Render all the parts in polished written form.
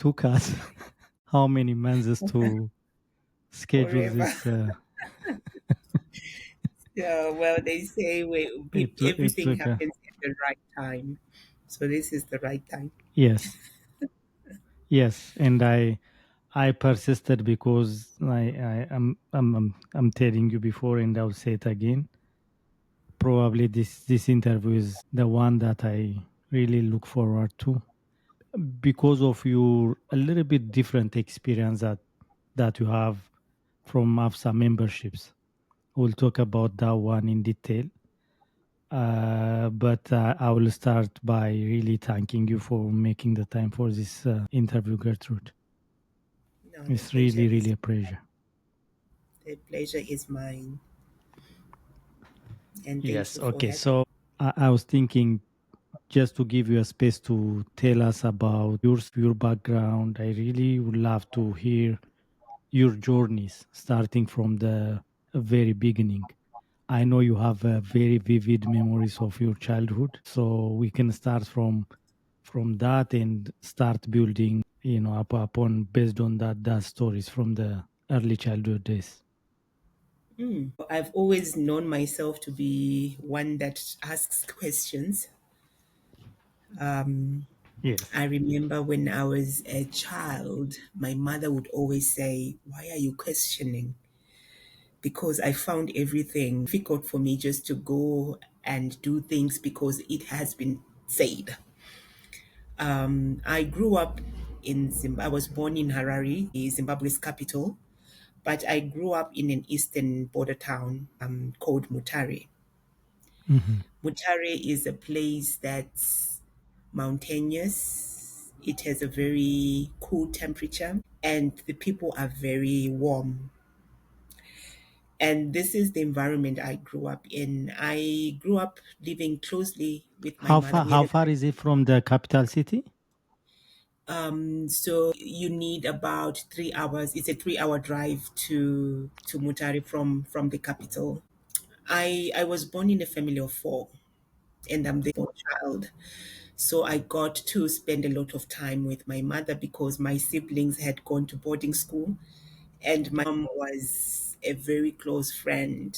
took us how many months to schedule forever. this? Yeah, well, they say It everything took happens at the right time. So this is the right time. yes, yes, and I persisted because I'm telling you before, and I'll say it again. Probably this interview is the one that I really look forward to because of your a little bit different experience that you have from Afsa memberships. We'll talk about that one in detail. But I will start by really thanking you for making the time for this interview, Gertrude. No, It's really, really a pleasure. the pleasure is mine, and thank Yes. you for Okay. having. So I was thinking just to give you a space to tell us about your background. I really would love to hear your journeys starting from the very beginning. I know you have very vivid memories of your childhood, so we can start from that and start building, upon based on that stories from the early childhood days. I've always known myself to be one that asks questions. Yes. I remember when I was a child, my mother would always say, "Why are you questioning?" Because I found everything difficult for me just to go and do things because it has been said. I grew up in Zimbabwe. I was born in Harare, Zimbabwe's capital, but I grew up in an eastern border town called Mutare. Hmm. Mutare is a place that's mountainous. It has a very cool temperature, and the people are very warm. And this is the environment I grew up in. I grew up living closely with my How mother. far We had how a far is it from the capital city? so you need about 3 hours. It's a 3 hour drive to Mutare from the capital. I was born in a family of four, and I'm the fourth child. So I got to spend a lot of time with my mother because my siblings had gone to boarding school, and my mom was a very close friend.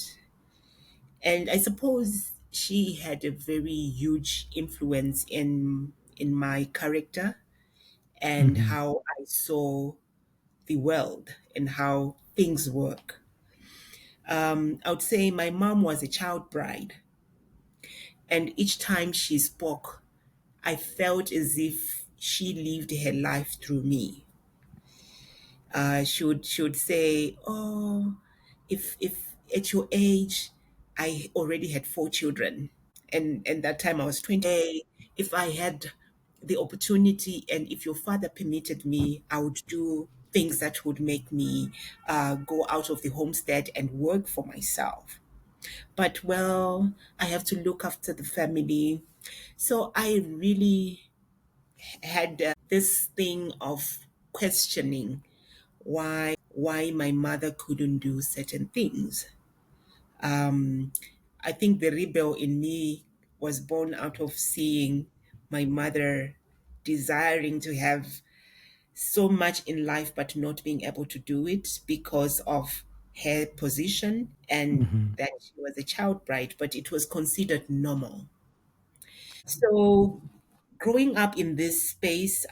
And I suppose she had a very huge influence in my character and Hmm. how I saw the world and how things work. I would say my mom was a child bride, and each time she spoke, I felt as if she lived her life through me. She would say, "Oh, if at your age, I already had four children, and that time I was 20. If I had the opportunity, and if your father permitted me, I would do things that would make me go out of the homestead and work for myself. But well, I have to look after the family." So I really had this thing of questioning why my mother couldn't do certain things. I think the rebel in me was born out of seeing my mother desiring to have so much in life but not being able to do it because of her position and Hmm. that she was a child bride, but it was considered normal. So growing up in this space,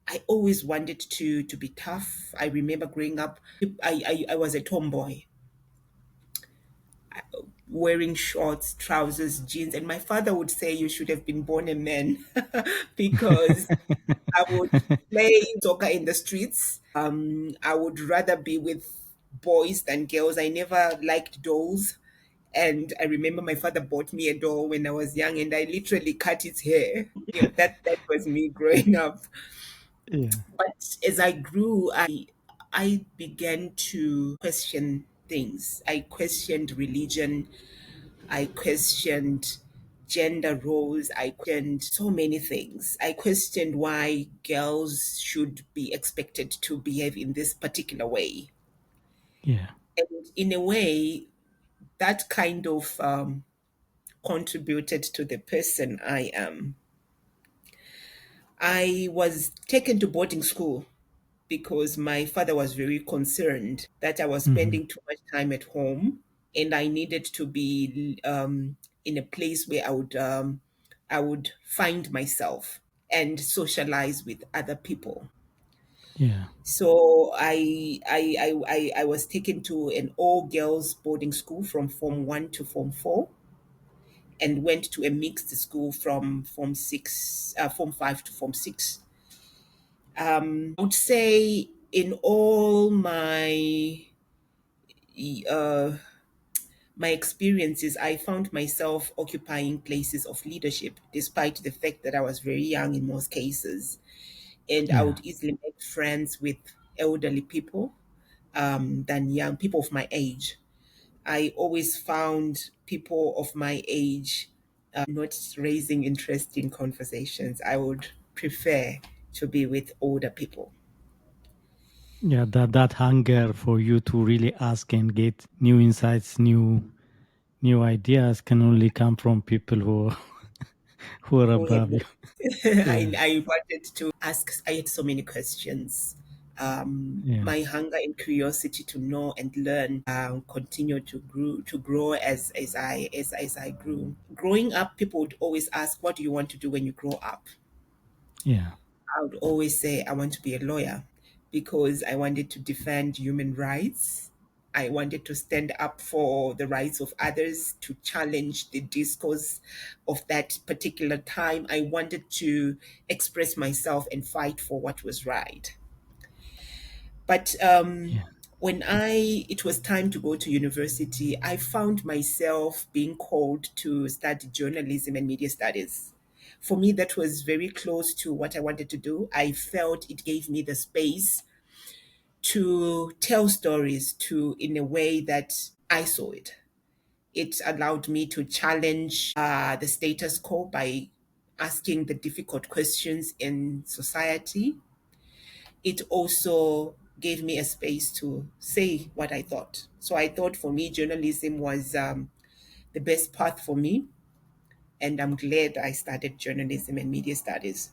I always wanted to be tough. I remember growing up, I was a tomboy, wearing shorts, trousers, jeans, and my father would say you should have been born a man because I would play soccer in the streets. I would rather be with boys than girls. I never liked dolls. And I remember my father bought me a doll when I was young, and I literally cut its hair. Yeah, that was me growing up. Yeah. But as I grew, I began to question things. I questioned religion. I questioned gender roles. I questioned so many things. I questioned why girls should be expected to behave in this particular way. Yeah. And in a way, that kind of contributed to the person I am. I was taken to boarding school because my father was very concerned that I was Hmm. spending too much time at home, and I needed to be in a place where I would find myself and socialize with other people. Yeah. So I was taken to an all girls boarding school from Form 1 to Form 4, and went to a mixed school from Form 5 to Form 6. I would say in all uh, my experiences, I found myself occupying places of leadership, despite the fact that I was very young in most cases, and I Yeah. would easily make friends with elderly people than young people of my age. I always found people of my age not raising interesting conversations. I would prefer to be with older people. Yeah, that hunger for you to really ask and get new insights, new ideas can only come from people who who are Who had above you. Yeah. I wanted to ask, I had so many questions. Yeah. My hunger and curiosity to know and learn continued to grow as I grew. Growing up, people would always ask, "What do you want to do when you grow up?" Yeah. I would always say I want to be a lawyer because I wanted to defend human rights. I wanted to stand up for the rights of others, to challenge the discourse of that particular time. I wanted to express myself and fight for what was right. But Yeah. when it was time to go to university, I found myself being called to study journalism and media studies. For me, that was very close to what I wanted to do. I felt it gave me the space to tell stories to in a way that I saw it. It allowed me to challenge the status quo by asking the difficult questions in society. It also gave me a space to say what I thought. So I thought for me, journalism was the best path for me. And I'm glad I started journalism and media studies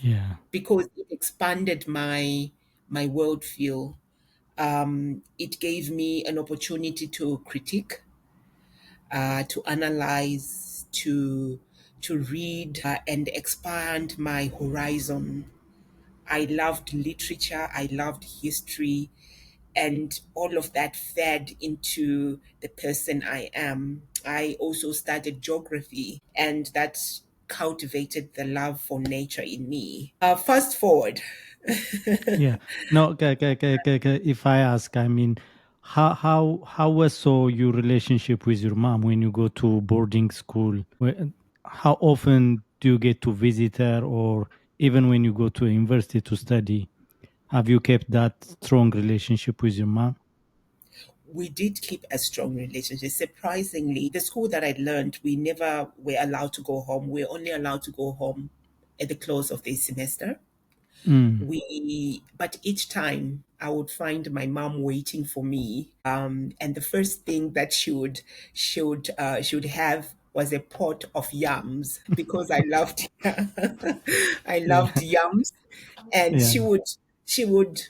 Yeah. because it expanded my worldview. It gave me an opportunity to critique, to analyze, to read, and expand my horizon. I loved literature, I loved history, and all of that fed into the person I am. I also studied geography, and that cultivated the love for nature in me. Fast forward. Yeah. No, if I ask, I mean, how was so your relationship with your mom when you go to boarding school? How often do you get to visit her, or even when you go to university to study? Have you kept that strong relationship with your mom? We did keep a strong relationship. Surprisingly, the school that I learned, we never were allowed to go home. We were only allowed to go home at the close of the semester. Mm. But each time I would find my mom waiting for me, and the first thing that she would have was a pot of yams because I loved I loved Yeah. yams, and Yeah. she would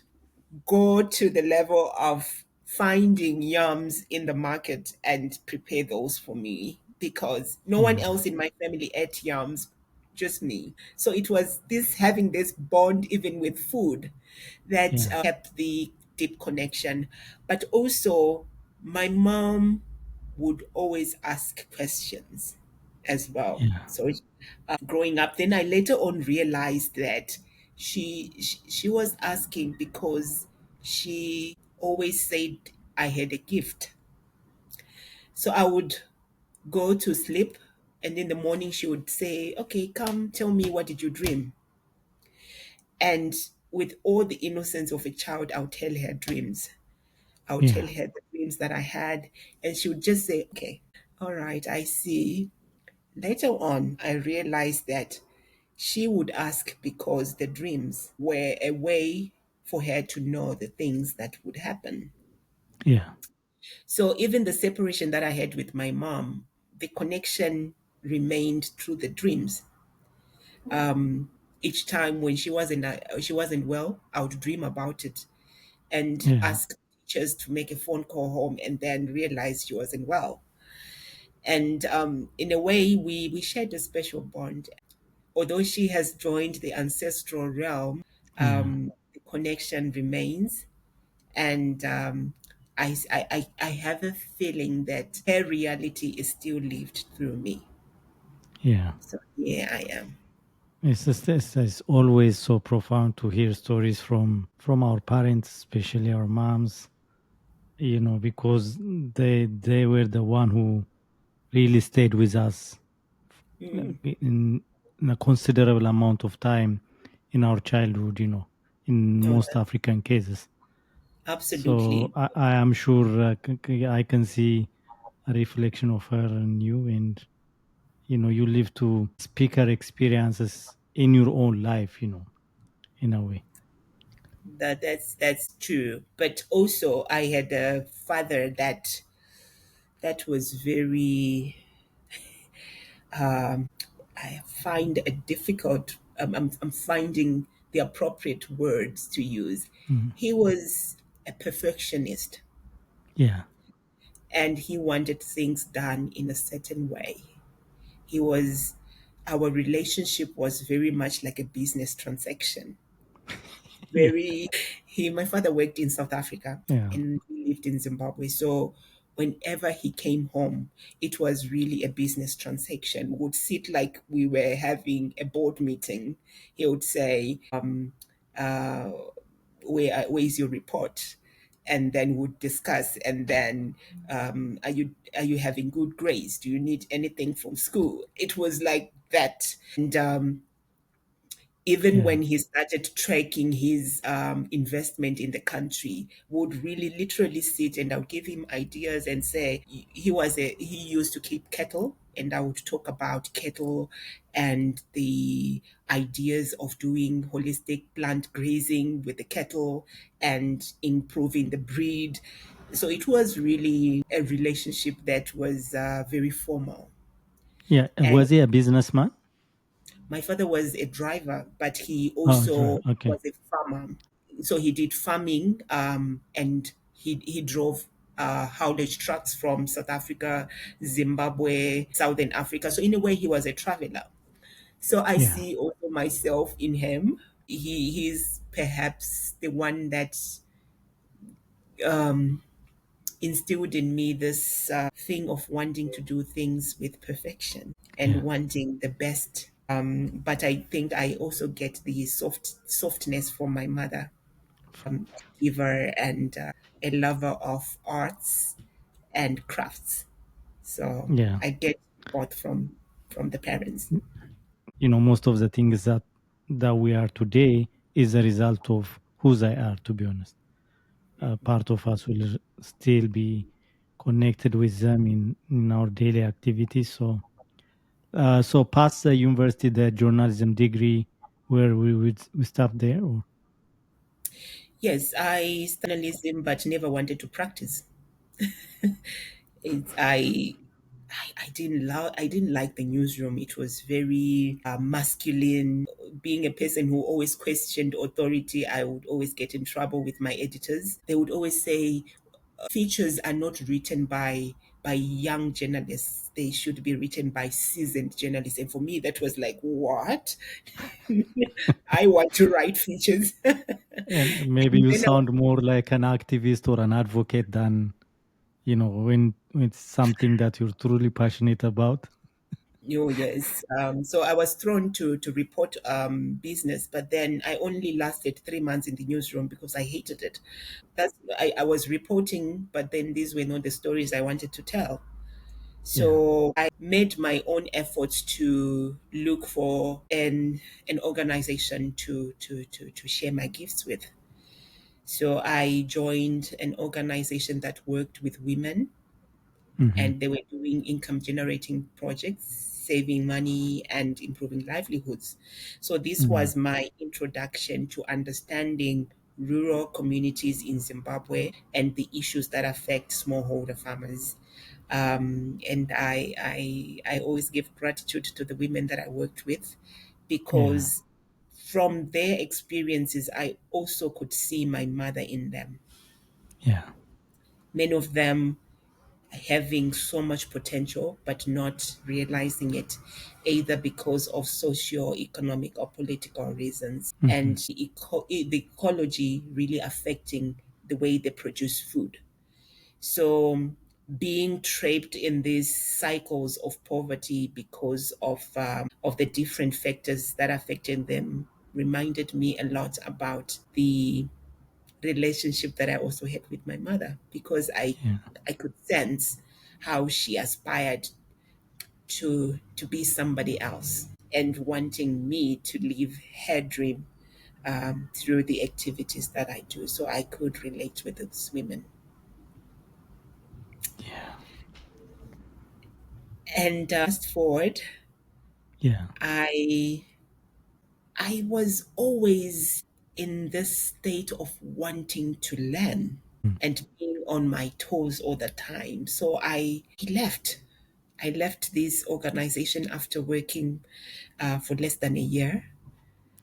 go to the level of finding yams in the market and prepare those for me because no one Yeah. else in my family ate yams, just me. So it was this having this bond even with food that Yeah. kept the deep connection. But also, my mom would always ask questions as well. Yeah. So growing up, then I later on realized that she was asking because she always said I had a gift. So I would go to sleep, and in the morning she would say, "Okay, come tell me, what did you dream?" And with all the innocence of a child, I'll tell her dreams. I'll tell Yeah. her the dreams that I had, and she would just say, "Okay, all right, I see." Later on, I realized that she would ask because the dreams were a way for her to know the things that would happen. Yeah. So even the separation that I had with my mom, the connection remained through the dreams. Each time when she wasn't well, I would dream about it and Yeah. ask teachers to make a phone call home, and then realize she wasn't well. And in a way, we shared a special bond. Although she has joined the ancestral realm, Yeah. the connection remains. And I have a feeling that her reality is still lived through me. Yeah. So yeah, I am. It's always so profound to hear stories from our parents, especially our moms, because they were the one who really stayed with us Mm, in, in a considerable amount of time in our childhood, in no, most African cases. So absolutely. I am sure I can see a reflection of her in you, and you live to speak her experiences in your own life, in a way. That's true. But also, I had a father that was very. I find it difficult. I'm finding the appropriate words to use. Mhm. He was a perfectionist, Yeah. and he wanted things done in a certain way. He was, our relationship was very much like a business transaction. Yeah. My father worked in South Africa Yeah. and we lived in Zimbabwe. So whenever he came home, it was really a business transaction. We would sit like we were having a board meeting. He would say, uh, where is your report? And then we'd discuss. And then, are you having good grades? Do you need anything from school? It was like that. And even Yeah. when he started tracking his investment in the country, would really literally sit and I would give him ideas and say he used to keep cattle, and I would talk about cattle and the ideas of doing holistic plant grazing with the cattle and improving the breed. So it was really a relationship that was very formal. Yeah. And Was he a businessman? my father was a driver, but he Oh, driver. also Okay. was a farmer. So he did farming, and he drove haulage trucks from South Africa, Zimbabwe, Southern Africa. So in a way, he was a traveler. So I Yeah. see also myself in him. He's perhaps the one that instilled in me this thing of wanting to do things with perfection and Yeah. wanting the best. But I think I also get the softness from my mother, giver and a lover of arts and crafts. So Yeah. I get both from the parents. Most of the things that we are today is a result of who they are, to be honest. Part of us will still be connected with them in our daily activities. So past the university, the journalism degree, where we stop there, or Yes, I studied journalism, but never wanted to practice. It's I didn't like the newsroom. It was very masculine. Being a person who always questioned authority, I would always get in trouble with my editors. They would always say features are not written by young journalists. They should be written by seasoned journalists. And for me, that was like, what? I want to write features. and maybe And you then sound more like an activist or an advocate than when it's something that you're truly passionate about. oh yes. So I was thrown to report business, but then I only lasted 3 months in the newsroom because I hated it. I was reporting, but then these were not the stories I wanted to tell. Yeah. So I made my own efforts to look for an organization to share my gifts with. So I joined an organization that worked with women, Hmm. and they were doing income generating projects, saving money and improving livelihoods. So this Hmm. was my introduction to understanding rural communities in Zimbabwe and the issues that affect smallholder farmers. And I always give gratitude to the women that I worked with Yeah. because from their experiences, I also could see my mother in them. Yeah. Many of them having so much potential but not realizing it, either because of socio-economic or political reasons, Hmm. and the ecology really affecting the way they produce food. So being trapped in these cycles of poverty because of the different factors that affected them reminded me a lot about the relationship that I also had with my mother, because Yeah. I could sense how she aspired to be somebody else and wanting me to live her dream through the activities that I do. So I could relate with those women. Yeah. And fast forward, Yeah. I I was always in this state of wanting to learn and being on my toes all the time. So I left. I left this organization after working for less than a year.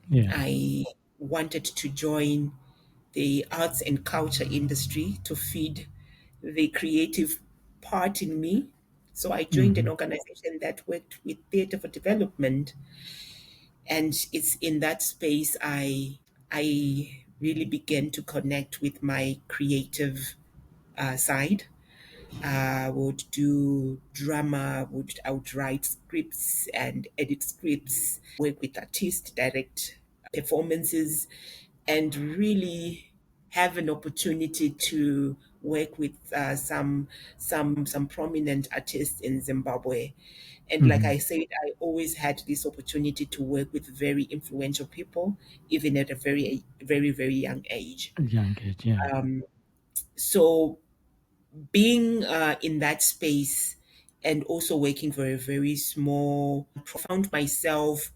Yeah. I wanted to join the arts and culture industry to feed the creative part in me. So I joined an Hmm. organization that worked with theater for development, and it's in that space I really began to connect with my creative side. I would do drama, I would write scripts and edit scripts, work with artists, direct performances, and really have an opportunity to work with some prominent artists in Zimbabwe. And like Hmm. I said, I always had this opportunity to work with very influential people, even at a very young age. Young age. Yeah. So being in that space and also working for a very small, found myself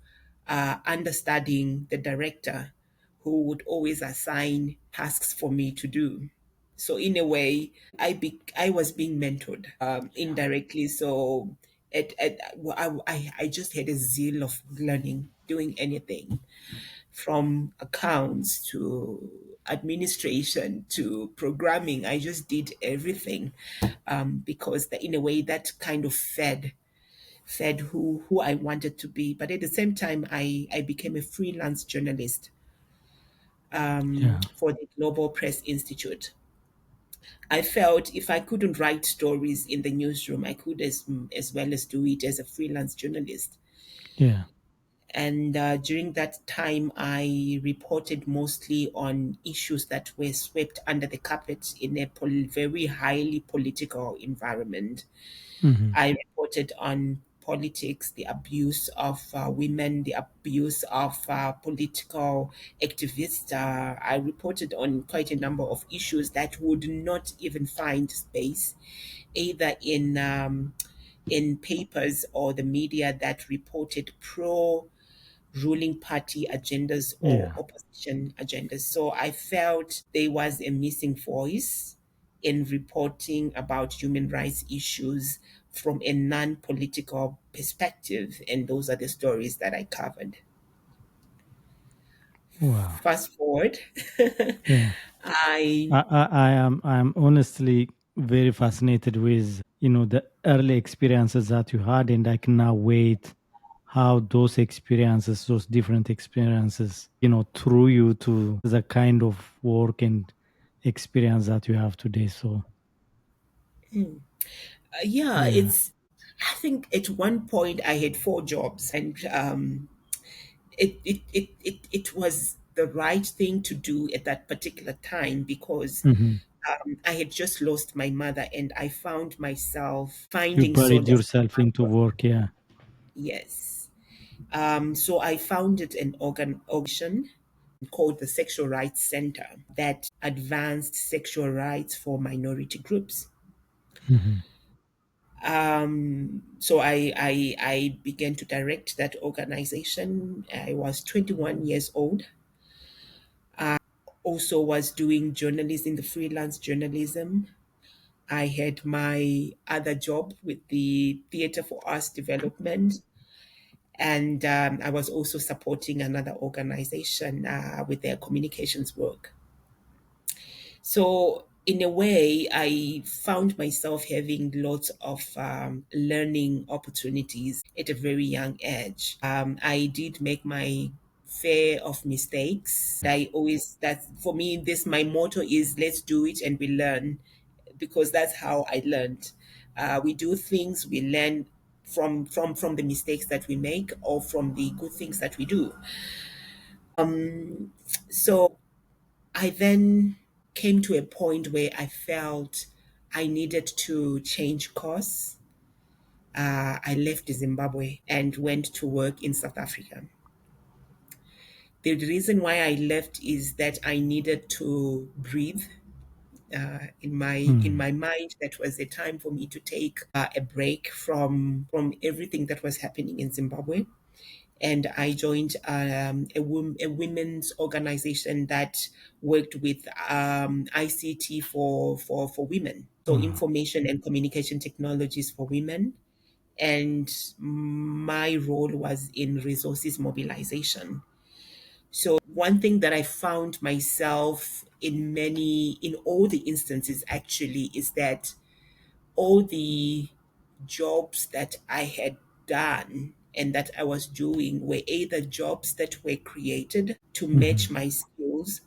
understudying the director who would always assign tasks for me to do. So in a way, I was being mentored Yeah. indirectly. So I just had a zeal of learning, doing anything from accounts to administration to programming. I just did everything because in a way that kind of fed who I wanted to be. But at the same time, I became a freelance journalist Yeah. for the Global Press Institute. I felt if I couldn't write stories in the newsroom, I could as well as do it as a freelance journalist. Yeah. And during that time, I reported mostly on issues that were swept under the carpet in a very highly political environment. Hmm. I reported on politics, the abuse of women, the abuse of political activists. I reported on quite a number of issues that would not even find space either in papers or the media that reported pro ruling party agendas or Yeah. opposition agendas. So I felt there was a missing voice in reporting about human rights issues from a non political perspective. And those are the stories that I covered. Wow. Fast forward, Yeah. I I am honestly very fascinated with the early experiences that you had, and I can now wait how those experiences, those different experiences, through you to the kind of work and experience that you have today. So yeah, yeah. I think at one point I had four jobs, and it was the right thing to do at that particular time because Hmm. I had just lost my mother and I found myself You finding buried solace in yourself my into work. work. Yeah. Yes. So I founded an organization called the Sexual Rights Center that advanced sexual rights for minority groups. Hmm. So I began to direct that organization. I was 21 years old. Also was doing journalism, the freelance journalism. I had my other job with the Theatre for Arts Development, And I was also supporting another organization with their communications work. So, in a way, I found myself having lots of learning opportunities at a very young age. I did make my fair of mistakes. I always, that for me, this my motto is let's do it and we learn, because that's how I learned. We do things, we learn from the mistakes that we make or from the good things that we do. So I then came to a point where I felt I needed to change course. I left Zimbabwe and went to work in South Africa. The reason why I left is that I needed to breathe. In Mm. my mind, that was a time for me to take a break from everything that was happening in Zimbabwe, and I joined a women's organization that worked with ICT for women, so Wow. information and communication technologies for women. And my role was in resources mobilization. So one thing that I found myself in all the instances actually is that all the jobs that I had done and that I was doing were either jobs that were created to match Mhm. my skills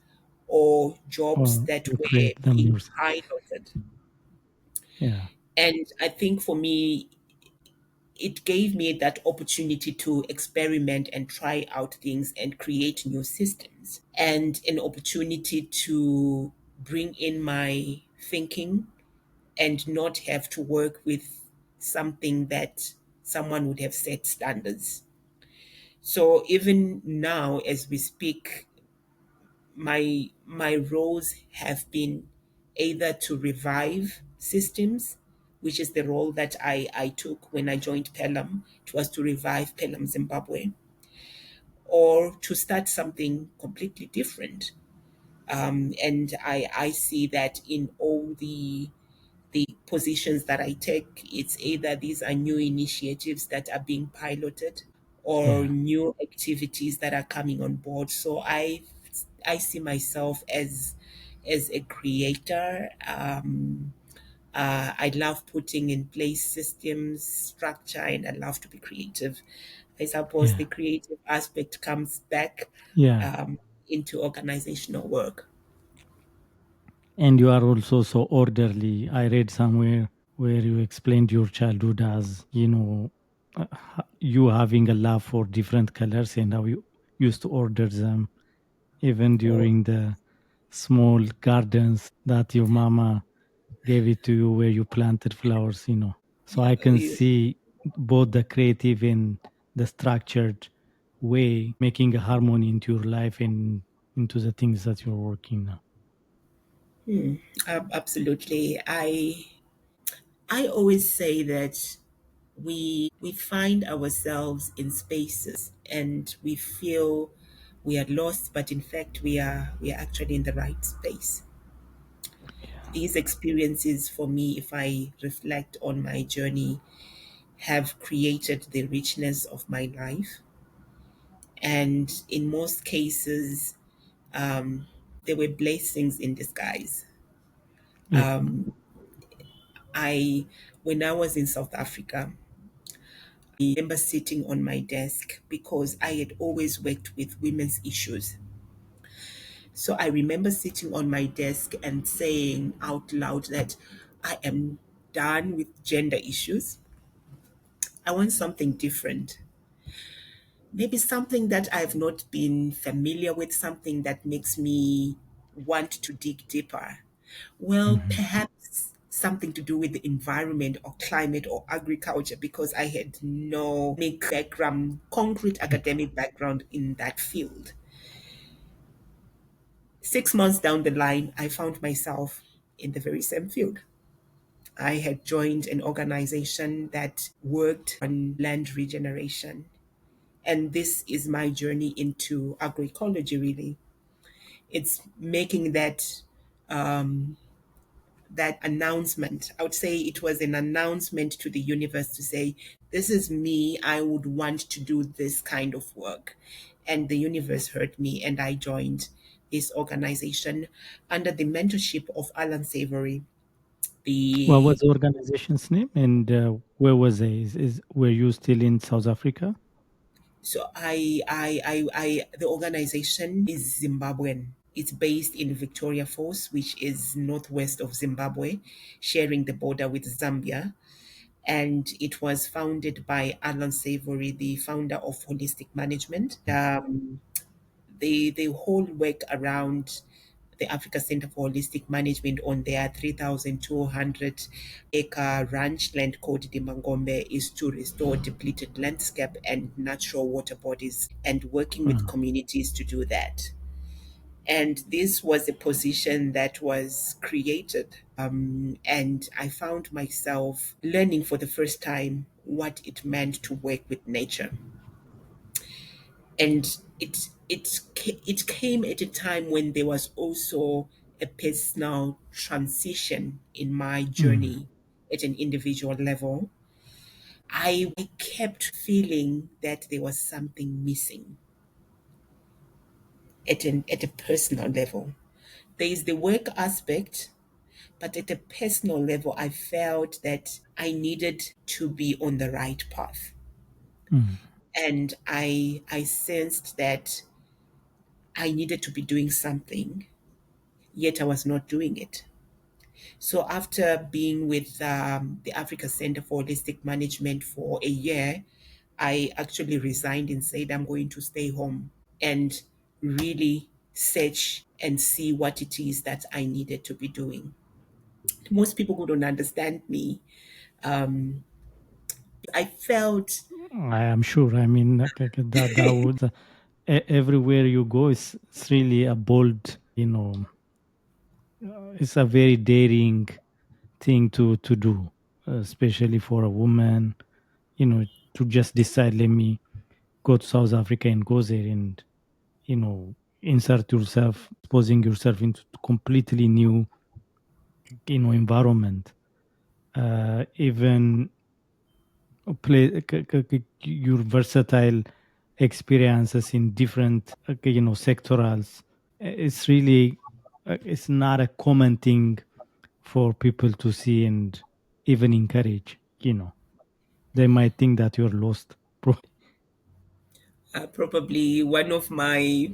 or jobs Or that you were create them being yourself. piloted. Yeah. And I think for me, it gave me that opportunity to experiment and try out things and create new systems, and an opportunity to bring in my thinking and not have to work with something that someone would have set standards. So even now, as we speak, my roles have been either to revive systems, which is the role that I took when I joined Pelum. It was to revive Pelum Zimbabwe, or to start something completely different. And I see that in all the positions that I take, it's either these are new initiatives that are being piloted or Yeah. new activities that are coming on board. So I see myself as a creator. I love putting in place systems, structure, and I love to be creative. I suppose the Yeah. creative aspect comes back Yeah. um, into organizational work. And you are also so orderly. I read somewhere where you explained your childhood as, you having a love for different colors and how you used to order them, even Oh, during the small gardens that your mama gave it to you where you planted flowers. So I can you- see both the creative and the structured way making a harmony into your life and into the things that you're working now. absolutely. I always say that we find ourselves in spaces and we feel we are lost, but in fact we are actually in the right space. Yeah. These experiences for me, if I reflect on my journey, have created the richness of my life. And in most cases, they were blessings in disguise. Yeah. I When I was in South Africa, I remember sitting on my desk because I had always worked with women's issues. So I remember sitting on my desk and saying out loud that I am done with gender issues. I want something different. Maybe something that I've not been familiar with, something that makes me want to dig deeper. Well, Mhm. perhaps something to do with the environment or climate or agriculture, because I had no background, concrete academic background in that field. 6 months down the line, I found myself in the very same field. I had joined an organization that worked on land regeneration. And this is my journey into agroecology, really. It's making that announcement. I would say it was an announcement to the universe to say, this is me. I would want to do this kind of work. And the universe heard me, and I joined this organization under the mentorship of Alan Savory. What was The the organization's name, and where was it? Were you still in South Africa? so the organization is Zimbabwean. It's based in Victoria Falls, which is northwest of Zimbabwe, sharing the border with Zambia. And it was founded by Alan Savory, the founder of Holistic Management. They whole work around the Africa Center for Holistic Management on their 3,200 acre ranch land called the Mangombe is to restore depleted landscape and natural water bodies and working with Mm. communities to do that. And this was a position that was created. And I found myself learning for the first time what it meant to work with nature. And it came at a time when there was also a personal transition in my Mm. journey at an individual level. I kept feeling that there was something missing at a personal level. There is the work aspect, but at a personal level, I felt that I needed to be on the right path. Mm. And I sensed that I needed to be doing something, yet I was not doing it. So after being with the Africa Center for Holistic Management for a year, I actually resigned and said I'm going to stay home and really search and see what it is that I needed to be doing. Most people who don't understand me, I felt I am sure. I mean, that would everywhere you go it's really a bold, it's a very daring thing to do, especially for a woman, you know, to just decide, let me go to South Africa and go there and, insert yourself, exposing yourself into completely new, environment. Even play your versatile experiences in different, sectorals. It's really, it's not a common thing for people to see and even encourage. They might think that you're lost. probably one of my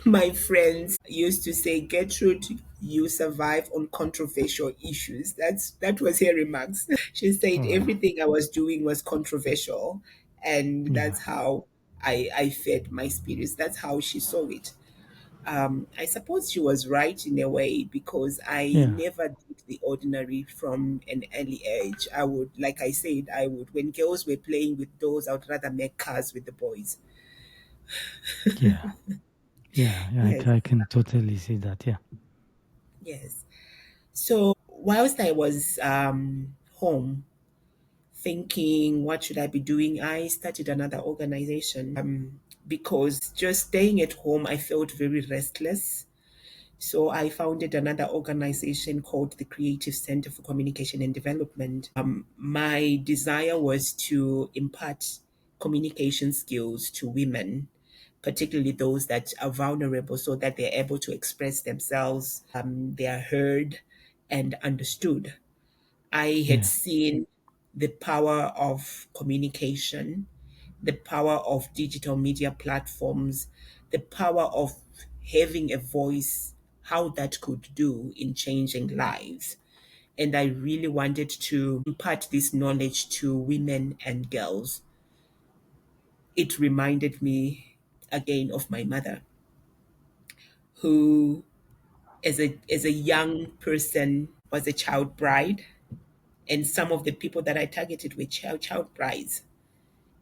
my friends used to say, Gertrude, you survive on controversial issues. That was her remarks. She said Uh, everything I was doing was controversial, and yeah, that's how I fed my spirits. That's how she saw it. I suppose she was right in a way because I yeah, never did the ordinary from an early age. I would, like I said, I would, when girls were playing with dolls, I would rather make cars with the boys. yeah, yeah. Yes, I can totally see that. Yeah, yes. So whilst I was home thinking, what should I be doing? I started another organization because just staying at home, I felt very restless. So I founded another organization called the Creative Center for Communication and Development. My desire was to impart communication skills to women, particularly those that are vulnerable, so that they're able to express themselves, they are heard and understood. I had yeah, seen the power of communication, the power of digital media platforms, the power of having a voice, how that could do in changing lives. And I really wanted to impart this knowledge to women and girls. It reminded me again of my mother, who, as a young person, was a child bride. And some of the people that I targeted were child brides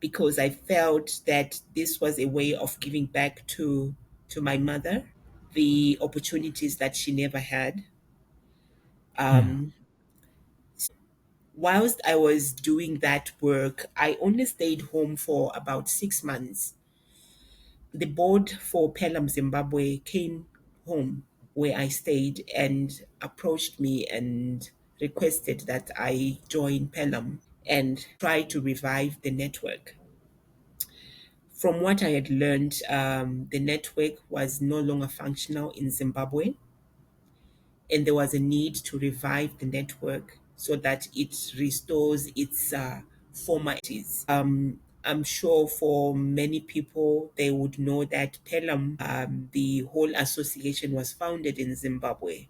because I felt that this was a way of giving back to my mother the opportunities that she never had. yeah, Whilst I was doing that work, I only stayed home for about 6 months. The board for Pelum Zimbabwe came home where I stayed and approached me and requested that I join Pelum and try to revive the network. From what I had learned, the network was no longer functional in Zimbabwe, and there was a need to revive the network so that it restores its former activities. I'm sure for many people, they would know that Pelum, the whole association, was founded in Zimbabwe.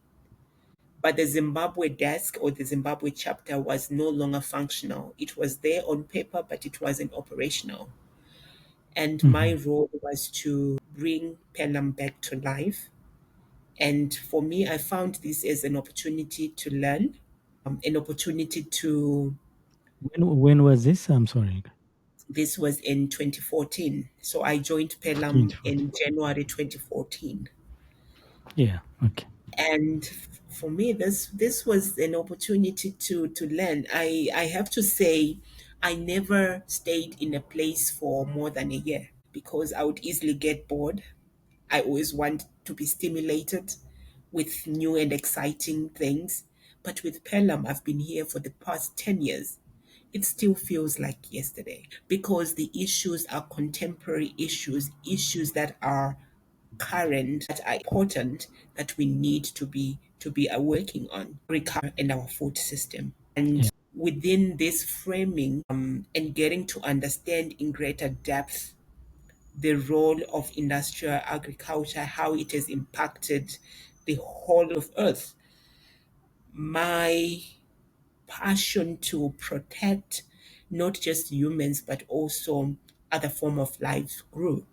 But the Zimbabwe desk or the Zimbabwe chapter was no longer functional. It was there on paper, but it wasn't operational. And my Mhm. role was to bring Pelum back to life. And for me, I found this as an opportunity to learn, an opportunity to, When was this? I'm sorry. this was in 2014. So I joined Pelum 2014. in January 2014. Yeah. Okay. And for me, this was an opportunity to learn. I have to say, I never stayed in a place for more than a year because I would easily get bored. I always want to be stimulated with new and exciting things. But with Pelham, I've been here for the past 10 years. It still feels like yesterday because the issues are contemporary issues, issues that are current, that are important, that we need to be working on recover in our food system. Yeah. And within this framing, and getting to understand in greater depth the role of industrial agriculture, how it has impacted the whole of Earth. My passion to protect not just humans but also other form of life grew.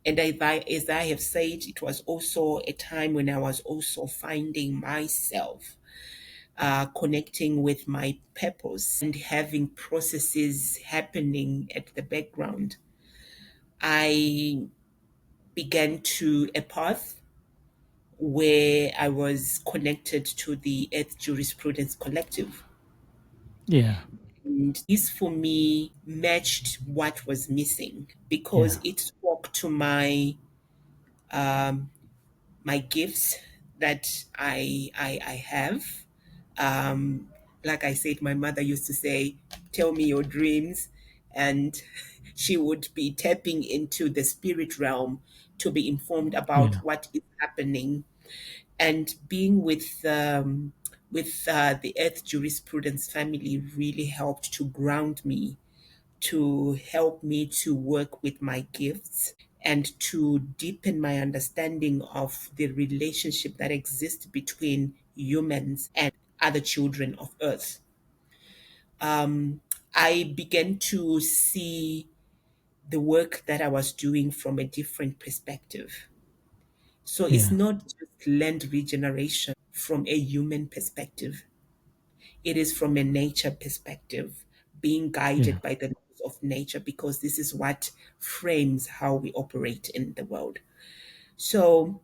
And as I have said, it was also a time when I was also finding myself connecting with my purpose and having processes happening at the background. I began to a path where I was connected to the Earth Jurisprudence Collective. Yeah. And this for me matched what was missing because Yeah. it spoke to my gifts that I have. Um, like I said, my mother used to say, "Tell me your dreams," and she would be tapping into the spirit realm to be informed about Yeah. what is happening. And being with the Earth Jurisprudence family really helped to ground me, to help me to work with my gifts and to deepen my understanding of the relationship that exists between humans and other children of Earth. I began to see the work that I was doing from a different perspective. So it's Yeah. not just land regeneration from a human perspective, it is from a nature perspective, being Yeah. guided by the laws of nature, because this is what frames how we operate in the world. So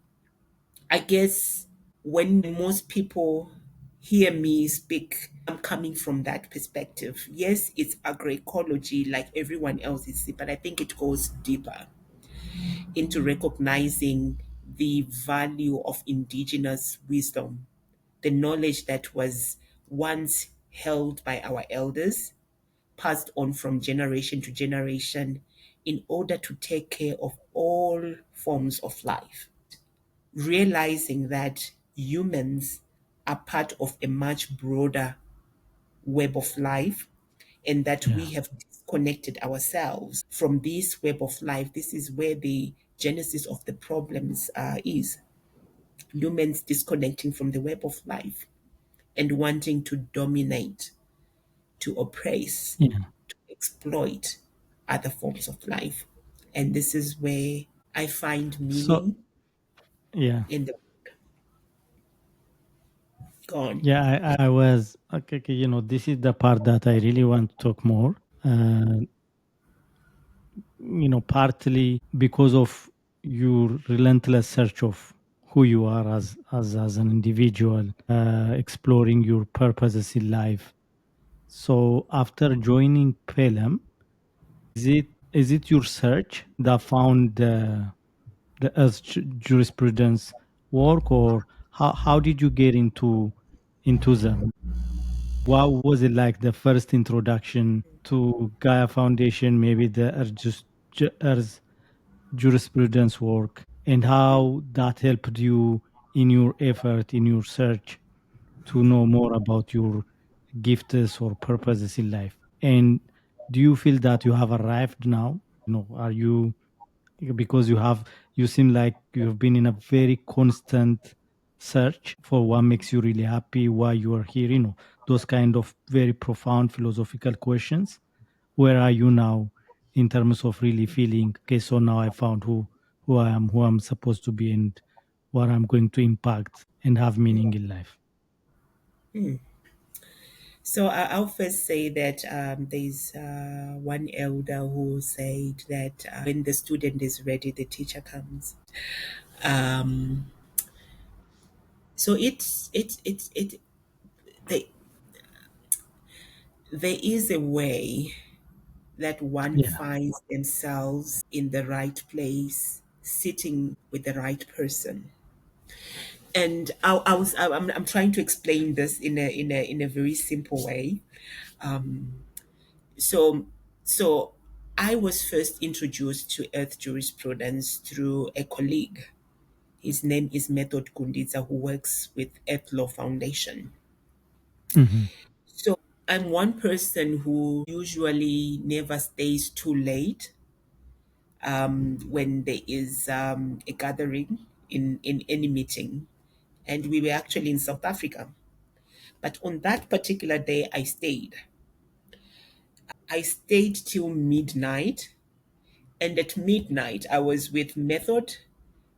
I guess when most people hear me speak, I'm coming from that perspective. Yes, it's agroecology like everyone else is, but I think it goes deeper into recognizing the value of indigenous wisdom, the knowledge that was once held by our elders, passed on from generation to generation in order to take care of all forms of life. Realizing that humans are part of a much broader web of life and that we Yeah. have disconnected ourselves from this web of life. This is where the genesis of the problems is. Humans disconnecting from the web of life and wanting to dominate, to oppress, Yeah. to exploit other forms of life. And this is where I find So meaning yeah. in the gone. Yeah. I was okay, okay. This is the part that I really want to talk more. Uh, partly because of your relentless search of who you are as an individual, exploring your purposes in life. So after joining Pelham, is it your search that found the Earth jurisprudence work, or how did you get into into them. What was it like, the first introduction to Gaia Foundation, maybe the Earth Jurisprudence work, and how that helped you in your effort, in your search to know more about your gifts or purposes in life? And do you feel that you have arrived now? Are you, because you seem like you've been in a very constant search for what makes you really happy, why you are here, those kind of very profound philosophical questions. Where are you now in terms of really feeling, okay, so now I found who I am, who I'm supposed to be, and what I'm going to impact and have meaning in life? So I'll first say that there's one elder who said that when the student is ready, the teacher comes. Um, so they, there is a way that one Yeah. finds themselves in the right place, sitting with the right person. And I'm trying to explain this in a very simple way. So so I was first introduced to Earth Jurisprudence through a colleague. His name is Meeet, who works with Earth Law Foundation. Hmm. So I'm one person who usually never stays too late when there is a gathering in any meeting. And we were actually in South Africa. But on that particular day, I stayed. I stayed till midnight. And at midnight, I was with Method,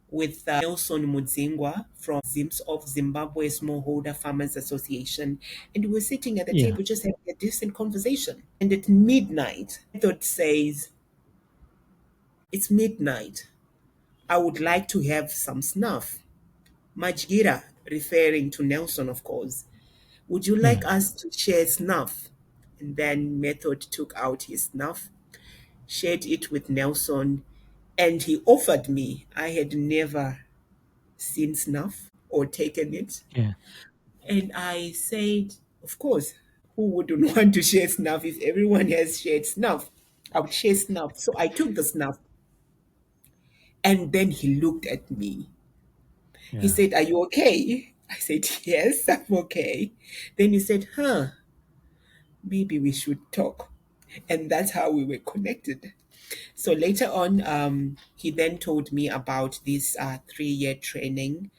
with Nelson Mudzingwa from Zims of Zimbabwe Smallholder Farmers Association. And we were sitting at the Yeah. table just having a decent conversation. And at midnight, Method says, "It's midnight. I would like to have some snuff." Majgira, referring to Nelson, of course. "Would you like Yeah. us to share snuff?" And then Method took out his snuff, shared it with Nelson, and he offered me. I had never seen snuff or taken it. Yeah. And I said, of course, who wouldn't want to share snuff if everyone has shared snuff? I would share snuff. So I took the snuff, and then he looked at me. He Yeah. said, "Are you okay?" I said, "Yes, I'm okay." Then he said, "Maybe we should talk." And that's how we were connected. So later on, he then told me about this 3-year training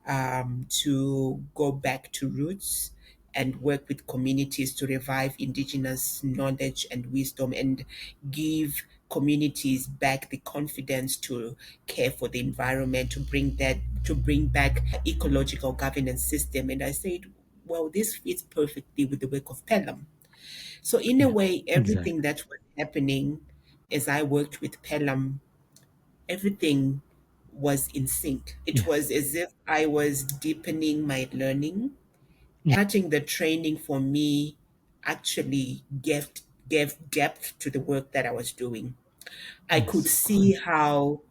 to go back to roots and work with communities to revive indigenous knowledge and wisdom and give communities back the confidence to care for the environment, to bring back ecological governance system. And I said, well, this fits perfectly with the work of Pelum. So in a Yeah. way, everything Exactly. that was happening as I worked with Pelham, everything was in sync. It Yes. was as if I was deepening my learning. Yeah. Starting the training for me actually gave depth to the work that I was doing. I could Yes. see how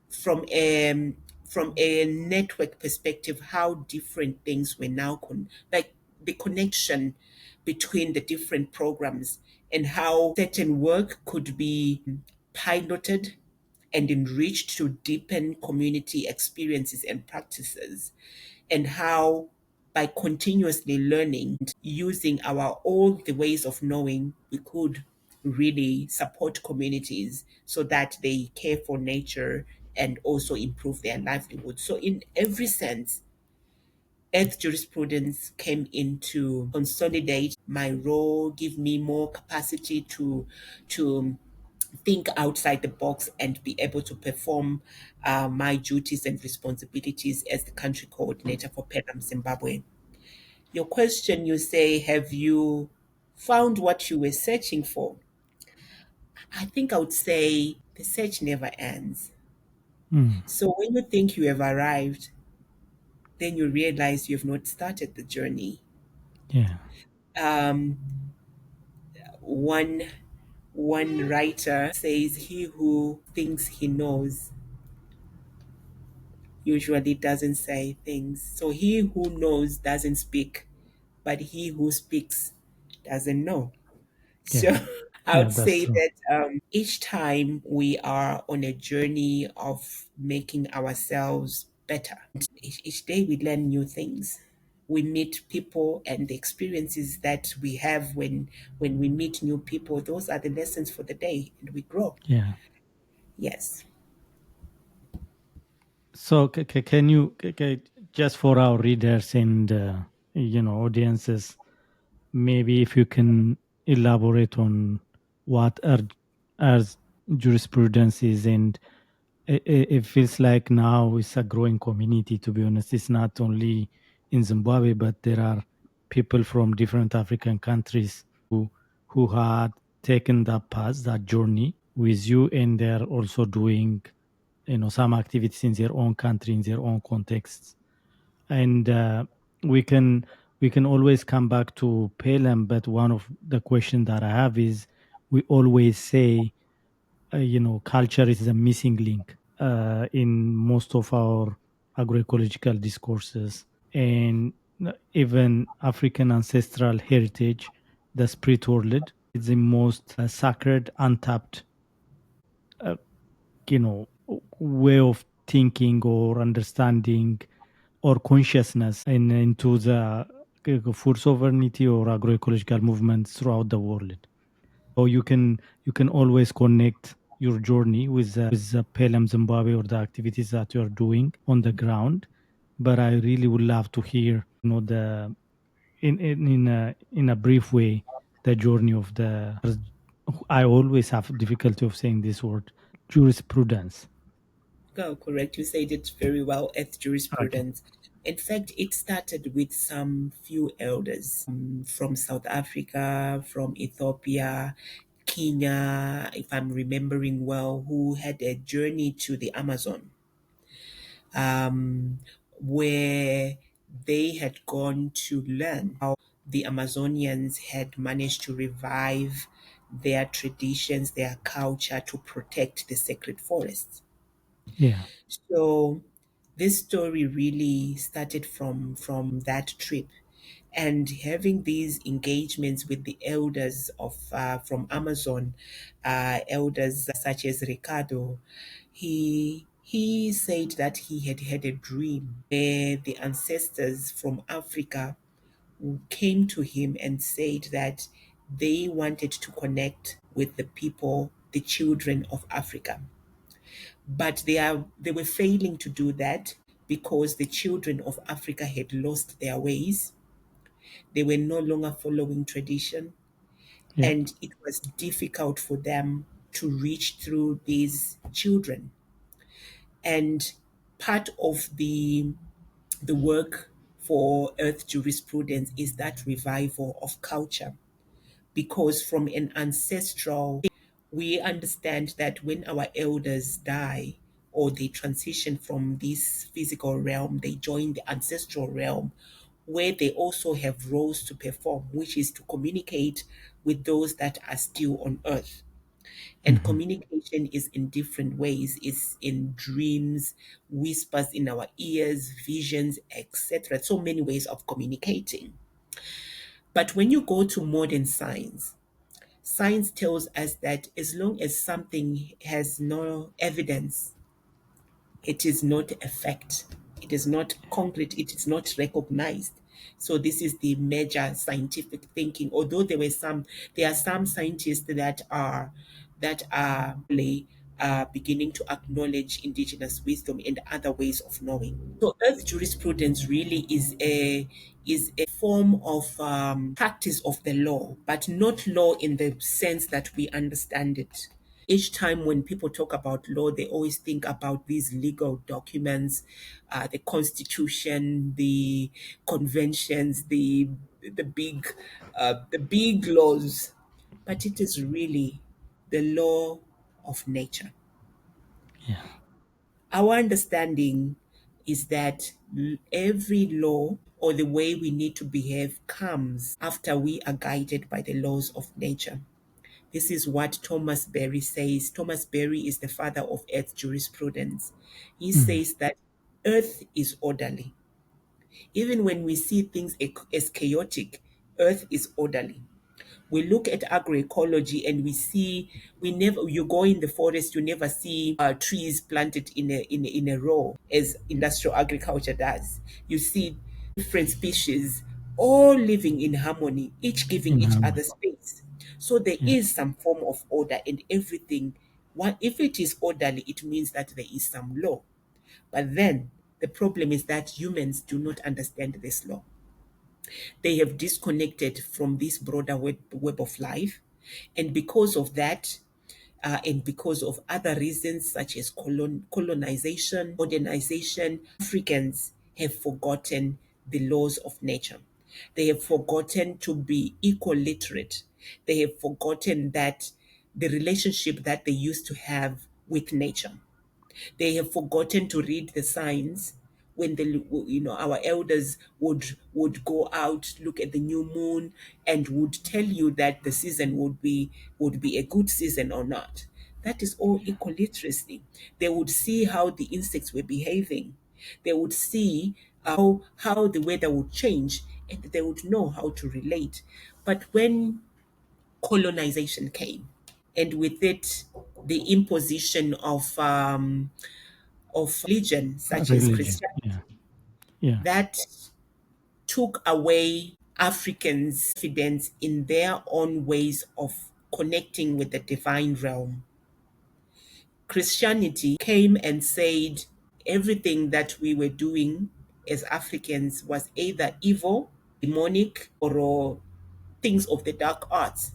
from a network perspective how different things were now like the connection between the different programs and how certain work could be piloted and enriched to deepen community experiences and practices, and how by continuously learning using our all the ways of knowing we could really support communities so that they care for nature and also improve their livelihood. So in every sense, Earth Jurisprudence came in to consolidate my role, give me more capacity to think outside the box and be able to perform my duties and responsibilities as the country coordinator for Pelum Zimbabwe. Your question, you say, have you found what you were searching for? I think I would say the search never ends. Mm. So when you think you have arrived, then you realize you have not started the journey. Yeah. Um, one one writer says, "He who thinks he knows usually doesn't say things." So he who knows doesn't speak but he who speaks doesn't know. So Yeah. I Yeah, would that's say true. that each time we are on a journey of making ourselves better, each day we learn new things. We meet people, and the experiences that we have when we meet new people, those are the lessons for the day, and we grow. Yeah. Yes. So can you just for our readers and audiences, maybe if you can elaborate on what Earth jurisprudence is, and it feels like now it's a growing community. To be honest, it's not only in Zimbabwe, but there are people from different African countries who had taken that path, that journey with you, and they're also doing some activities in their own country, in their own contexts. And we can we can always come back to Pelum, but one of the questions that I have is, we always say culture is a missing link in most of our agroecological discourses, and even African ancestral heritage, the spirit world, is the most sacred, untapped uh, way of thinking or understanding or consciousness into the food sovereignty or agroecological movements throughout the world. So you can always connect your journey with the Pelum Zimbabwe or the activities that you're doing on the ground. But I really would love to hear, the in a brief way, the journey of the. I always have difficulty of saying this word, jurisprudence. Oh, correct. You said it very well. Earth Okay. jurisprudence. In fact, it started with some few elders from South Africa, from Ethiopia, Kenya, if I'm remembering well, who had a journey to the Amazon, um, where they had gone to learn how the Amazonians had managed to revive their traditions, their culture to protect the sacred forests. Yeah. So this story really started from that trip, and having these engagements with the elders of from Amazon, elders such as Ricardo. He said that he had had a dream where the ancestors from Africa came to him and said that they wanted to connect with the people, the children of Africa, but they were failing to do that because the children of Africa had lost their ways. They were no longer following tradition, Yeah. and it was difficult for them to reach through these children. And part of the work for Earth Jurisprudence is that revival of culture, because from an ancestral, we understand that when our elders die or they transition from this physical realm, they join the ancestral realm, where they also have roles to perform, which is to communicate with those that are still on earth. And Mhm. communication is in different ways. It's in dreams, whispers in our ears, visions, etc. So many ways of communicating. But when you go to modern science, science tells us that as long as something has no evidence, it is not a fact. It is not concrete. It is not recognized. So this is the major scientific thinking. Although there are some scientists that are really beginning to acknowledge indigenous wisdom and other ways of knowing. So earth jurisprudence really is a form of practice of the law, but not law in the sense that we understand it. Each time when people talk about law, they always think about these legal documents, the constitution, the conventions, the big laws. But it is really the law of nature. Yeah. Our understanding is that every law or the way we need to behave comes after we are guided by the laws of nature. This is what Thomas Berry says. Thomas Berry is the father of earth jurisprudence. He Mhm. says that earth is orderly. Even when we see things as chaotic, Earth is orderly. We look at agroecology and we see, we never, you go in the forest, you never see trees planted in a row as industrial agriculture does. You see different species all living in harmony, each giving In each harmony. other space. So there Yes. is some form of order in everything. If it is orderly, it means that there is some law. But then the problem is that humans do not understand this law. They have disconnected from this broader web of life. And because of that, and because of other reasons such as colonization, modernization, Africans have forgotten the laws of nature. They have forgotten to be eco-literate. They have forgotten that the relationship that they used to have with nature. They have forgotten to read the signs when our elders would go out, look at the new moon, and would tell you that the season would be a good season or not. That is all ecoliteracy. They would see how the insects were behaving. They would see how the weather would change, and they would know how to relate. But when colonization came, and with it the imposition of religion such as Religion. Christianity, Yeah. Yeah. that took away Africans' confidence in their own ways of connecting with the divine realm. Christianity came and said everything that we were doing as Africans was either evil, demonic, or things of the dark arts.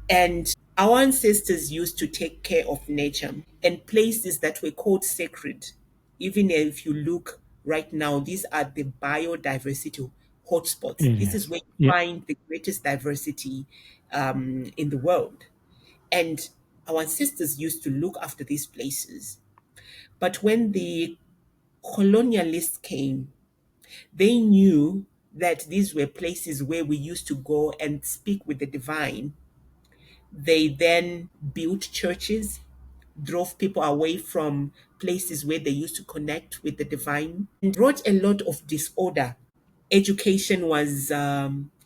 And our ancestors used to take care of nature and places that were called sacred. Even if you look right now, these are the biodiversity hotspots. This is Areas. where you Yeah. find the greatest diversity in the world. And our ancestors used to look after these places. But when the colonialists came, they knew that these were places where we used to go and speak with the divine. They then built churches, drove people away from places where they used to connect with the divine, and brought a lot of disorder. Education was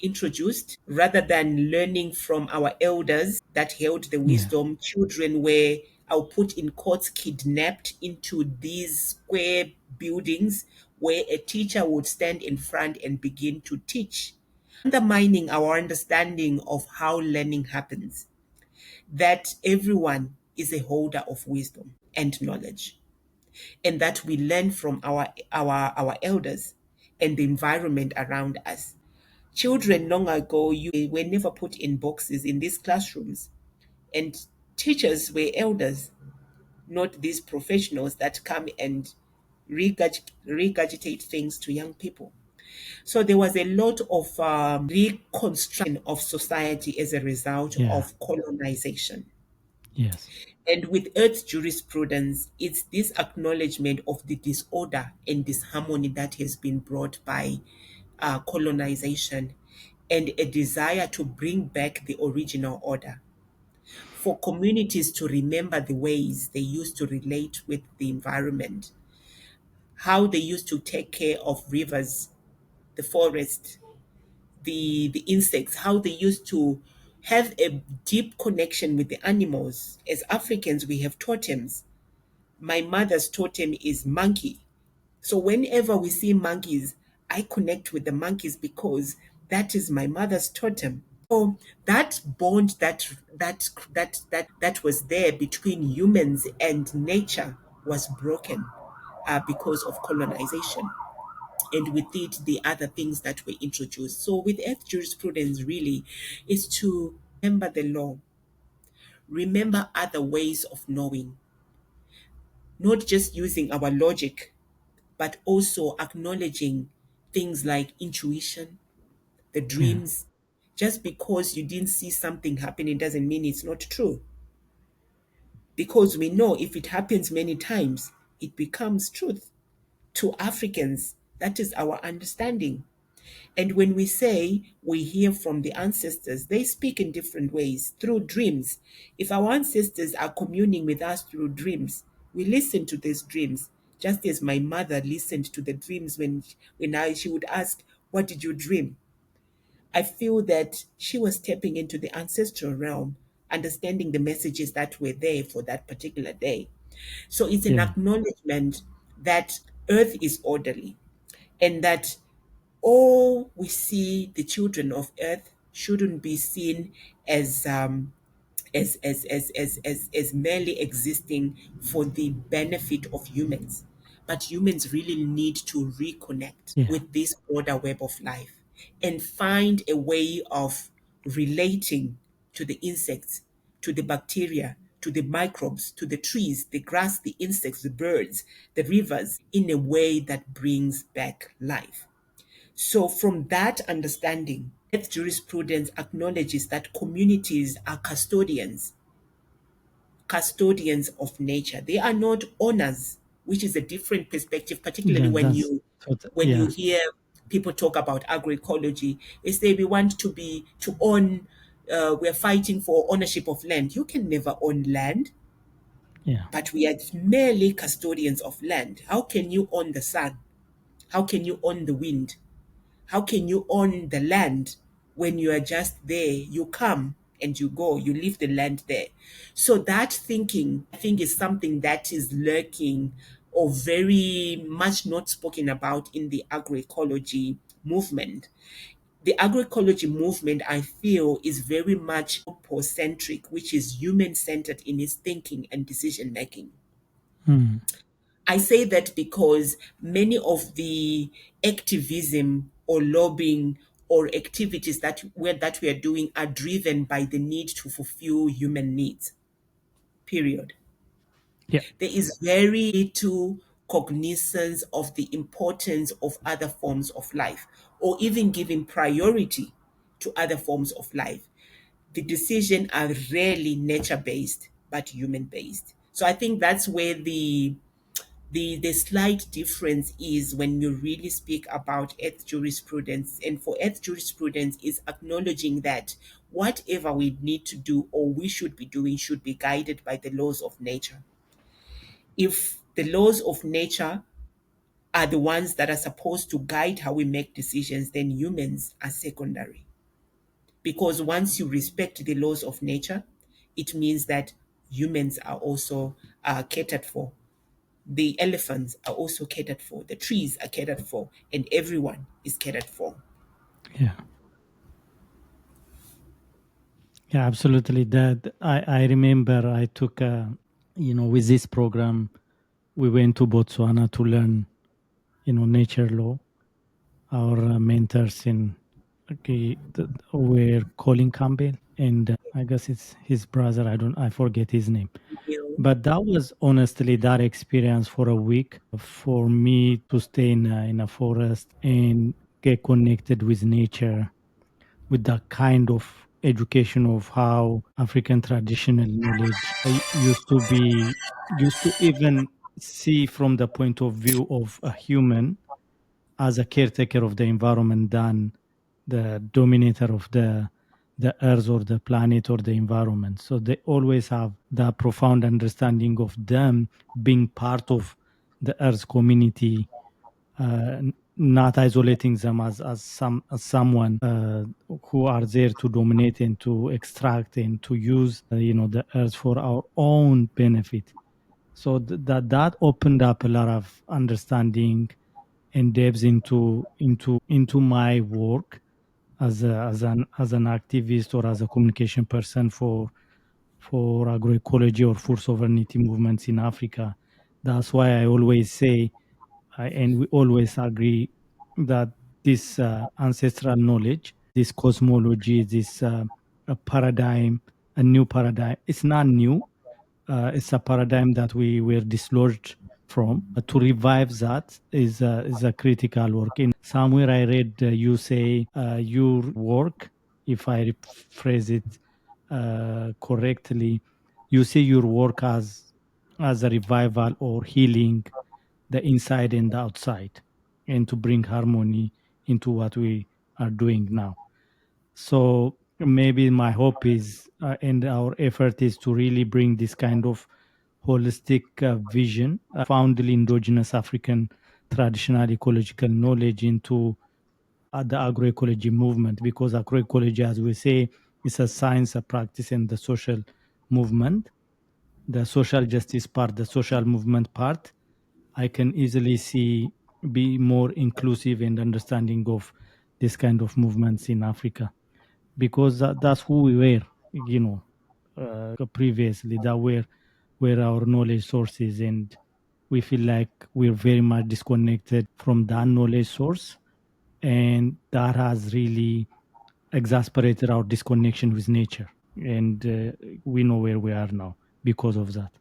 introduced rather than learning from our elders that held the Yeah. wisdom. Children were, I'll put in quotes, kidnapped into these square buildings where a teacher would stand in front and begin to teach, undermining our understanding of how learning happens, that everyone is a holder of wisdom and knowledge, and that we learn from our elders and the environment around us. Children long ago you were never put in boxes in these classrooms, and teachers were elders, not these professionals that come and regurgitate things to young people. So there was a lot of reconstruction of society as a result Yeah. of colonization. Yes. And with Earth Jurisprudence, it's this acknowledgement of the disorder and disharmony that has been brought by colonization, and a desire to bring back the original order. For communities to remember the ways they used to relate with the environment, how they used to take care of rivers, the forest, the insects, how they used to have a deep connection with the animals. As Africans, we have totems. My mother's totem is monkey. So whenever we see monkeys, I connect with the monkeys because that is my mother's totem. So that bond that was there between humans and nature was broken because of colonization, and with it the other things that were introduced. So with Earth Jurisprudence really is to remember the law, remember other ways of knowing, not just using our logic, but also acknowledging things like intuition, the Yeah. dreams. Just because you didn't see something happening doesn't mean it's not true. Because we know if it happens many times, it becomes truth. To Africans, that is our understanding. And when we say we hear from the ancestors, they speak in different ways through dreams. If our ancestors are communing with us through dreams, we listen to these dreams. Just as my mother listened to the dreams she would ask, "What did you dream?" I feel that she was stepping into the ancestral realm, understanding the messages that were there for that particular day. So it's an Yeah. acknowledgement that Earth is orderly, and that all we see, the children of Earth, shouldn't be seen as as merely existing for the benefit of humans. But humans really need to reconnect Yeah. with this broader web of life and find a way of relating to the insects, to the bacteria, to the microbes, to the trees, the grass, the insects, the birds, the rivers, in a way that brings back life. So, from that understanding, Earth jurisprudence acknowledges that communities are custodians of nature. They are not owners, which is a different perspective, particularly Yeah. That's what. when you Yeah. hear people talk about agroecology. They say we want to own. We're fighting for ownership of land. You can never own land, Yeah. but we are merely custodians of land. How can you own the sun? How can you own the wind? How can you own the land when you are just there? You come and you go, you leave the land there. So that thinking, I think, is something that is lurking or very much not spoken about in the agroecology movement. The agroecology movement, I feel, is very much centric, which is human centered in its thinking and decision making. Hmm. I say that because many of the activism or lobbying or activities that we are doing are driven by the need to fulfill human needs. Period. Yeah. There is very little cognizance of the importance of other forms of life, or even giving priority to other forms of life. The decisions are rarely nature based but human based. So I think that's where the slight difference is when you really speak about earth jurisprudence. And for earth jurisprudence is acknowledging that whatever we need to do or we should be doing should be guided by the laws of nature. If the laws of nature are the ones that are supposed to guide how we make decisions, then humans are secondary. Because once you respect the laws of nature, it means that humans are also catered for. The elephants are also catered for, the trees are catered for, and everyone is catered for. Yeah. Yeah. Absolutely. That I remember I took with this program we went to Botswana to learn nature law. Our mentors in were Colin Campbell and I guess it's his brother. I forget his name. You But that was honestly that experience for a week for me to stay in a forest and get connected with nature, with that kind of education of how African traditional knowledge used to even see from the point of view of a human as a caretaker of the environment than the dominator of the earth or the planet or the environment. So they always have that profound understanding of them being part of the earth community, not isolating them as someone who are there to dominate and to extract and to use the earth for our own benefit. So that opened up a lot of understanding and depth into my work as an activist or as a communication person for agroecology or for sovereignty movements in Africa. That's why I always say, and we always agree that this ancestral knowledge, this cosmology, this a paradigm, a new paradigm, it's not new. It's a paradigm that we were dislodged from. To revive that is a critical work. In somewhere I read you say your work, if I phrase it correctly, you see your work as a revival or healing the inside and the outside, and to bring harmony into what we are doing now. So maybe my hope is and our effort is to really bring this kind of holistic vision, profoundly indigenous African traditional ecological knowledge into the agroecology movement, because agroecology, as we say, is a science, a practice, and the social movement, the social justice part, the social movement part. I can easily see be more inclusive and understanding of this kind of movements in Africa, because that's who we were, previously. That were our knowledge sources, and we feel like we're very much disconnected from that knowledge source, and that has really exasperated our disconnection with nature. And we know where we are now because of that.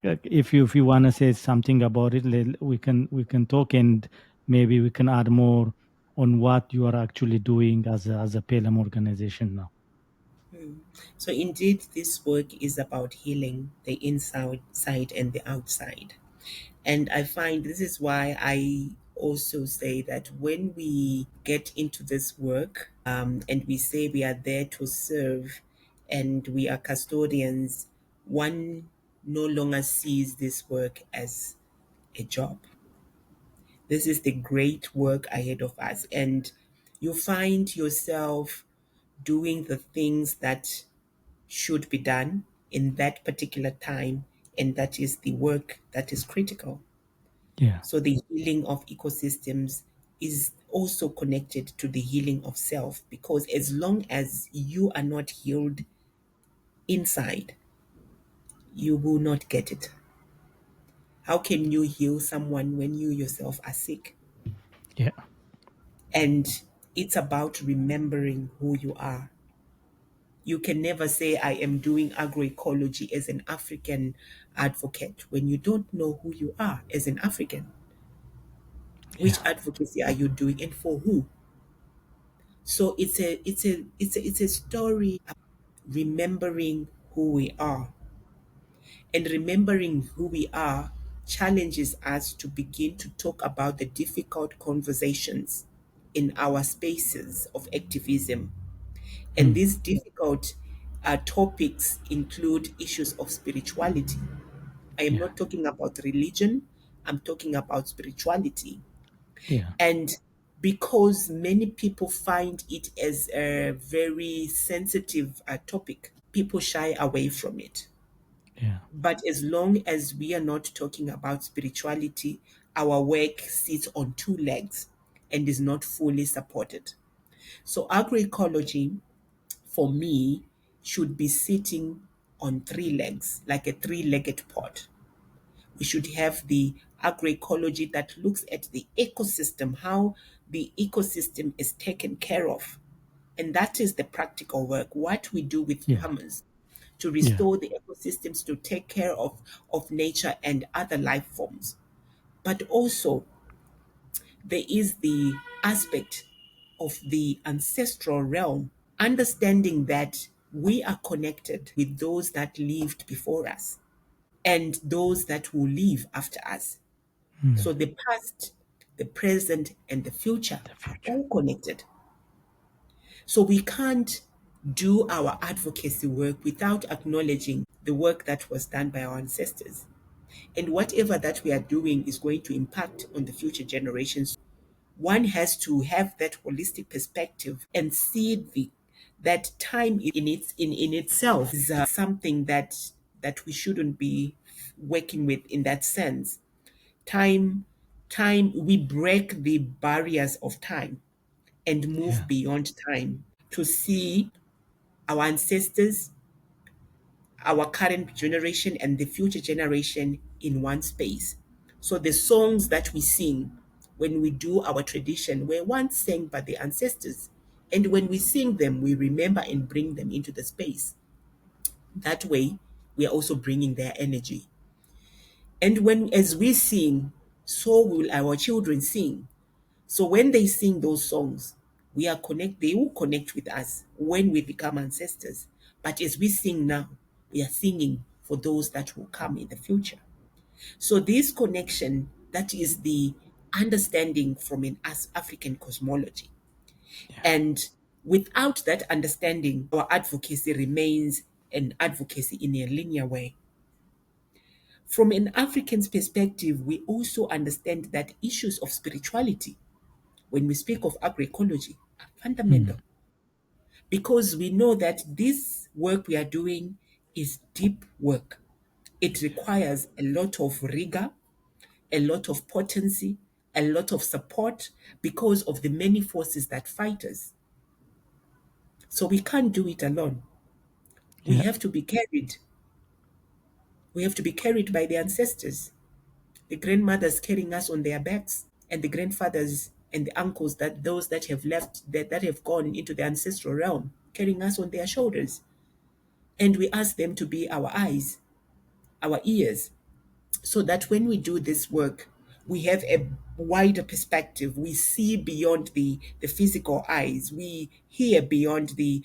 If you want to say something about it, we can talk, and maybe we can add more on what you are actually doing as a Pelum organization now. So indeed, this work is about healing the inside side and the outside. And I find this is why I also say that when we get into this work, and we say we are there to serve and we are custodians, one no longer sees this work as a job. This is the great work ahead of us. And you find yourself doing the things that should be done in that particular time, and that is the work that is critical. Yeah, So the healing of ecosystems is also connected to the healing of self, because as long as you are not healed inside, you will not get it. How can you heal someone when you yourself are sick? yeah, And it's about remembering who you are. You can never say, I am doing agroecology as an African advocate, when you don't know who you are as an African. Which yeah, advocacy are you doing and for who? So it's a story remembering who we are. And remembering who we are challenges us to begin to talk about the difficult conversations in our spaces of activism. And mm, these difficult topics include issues of spirituality. I am yeah, not talking about religion, I'm talking about spirituality. yeah, And because many people find it as a very sensitive topic, people shy away from it. yeah, But as long as we are not talking about spirituality, our work sits on two legs and is not fully supported. So, agroecology for me should be sitting on three legs, like a three-legged pot. We should have the agroecology that looks at the ecosystem, how the ecosystem is taken care of. And that is the practical work, what we do with yeah, farmers to yeah, restore the ecosystems, to take care of nature and other life forms. But also, there is the aspect of the ancestral realm, understanding that we are connected with those that lived before us and those that will live after us. mm, So the past, the present, and the future the are future. all connected. So we can't do our advocacy work without acknowledging the work that was done by our ancestors. And whatever that we are doing is going to impact on the future generations. One has to have that holistic perspective and see that time in itself is something that we shouldn't be working with in that sense. Time time we break the barriers of time and move Yeah, beyond time to see our ancestors, our current generation, and the future generation in one space. So the songs that we sing when we do our tradition were once sang by the ancestors. And when we sing them, we remember and bring them into the space. That way, we are also bringing their energy. And when, as we sing, so will our children sing. So when they sing those songs, they will connect with us when we become ancestors. But as we sing now, we are singing for those that will come in the future. So this connection, that is the understanding from an African cosmology. yeah, And without that understanding, our advocacy remains an advocacy in a linear way. From an African's perspective, we also understand that issues of spirituality, when we speak of agroecology, are fundamental, Mm. because we know that this work we are doing is deep work. It requires a lot of rigor, a lot of potency, a lot of support because of the many forces that fight us. So we can't do it alone. We Yeah. have to be carried. We have to be carried by the ancestors, the grandmothers carrying us on their backs, and the grandfathers and the uncles, that those that have left, that have gone into the ancestral realm, carrying us on their shoulders. And we ask them to be our eyes, our ears, so that when we do this work, we have a wider perspective. We see beyond the physical eyes. We hear beyond the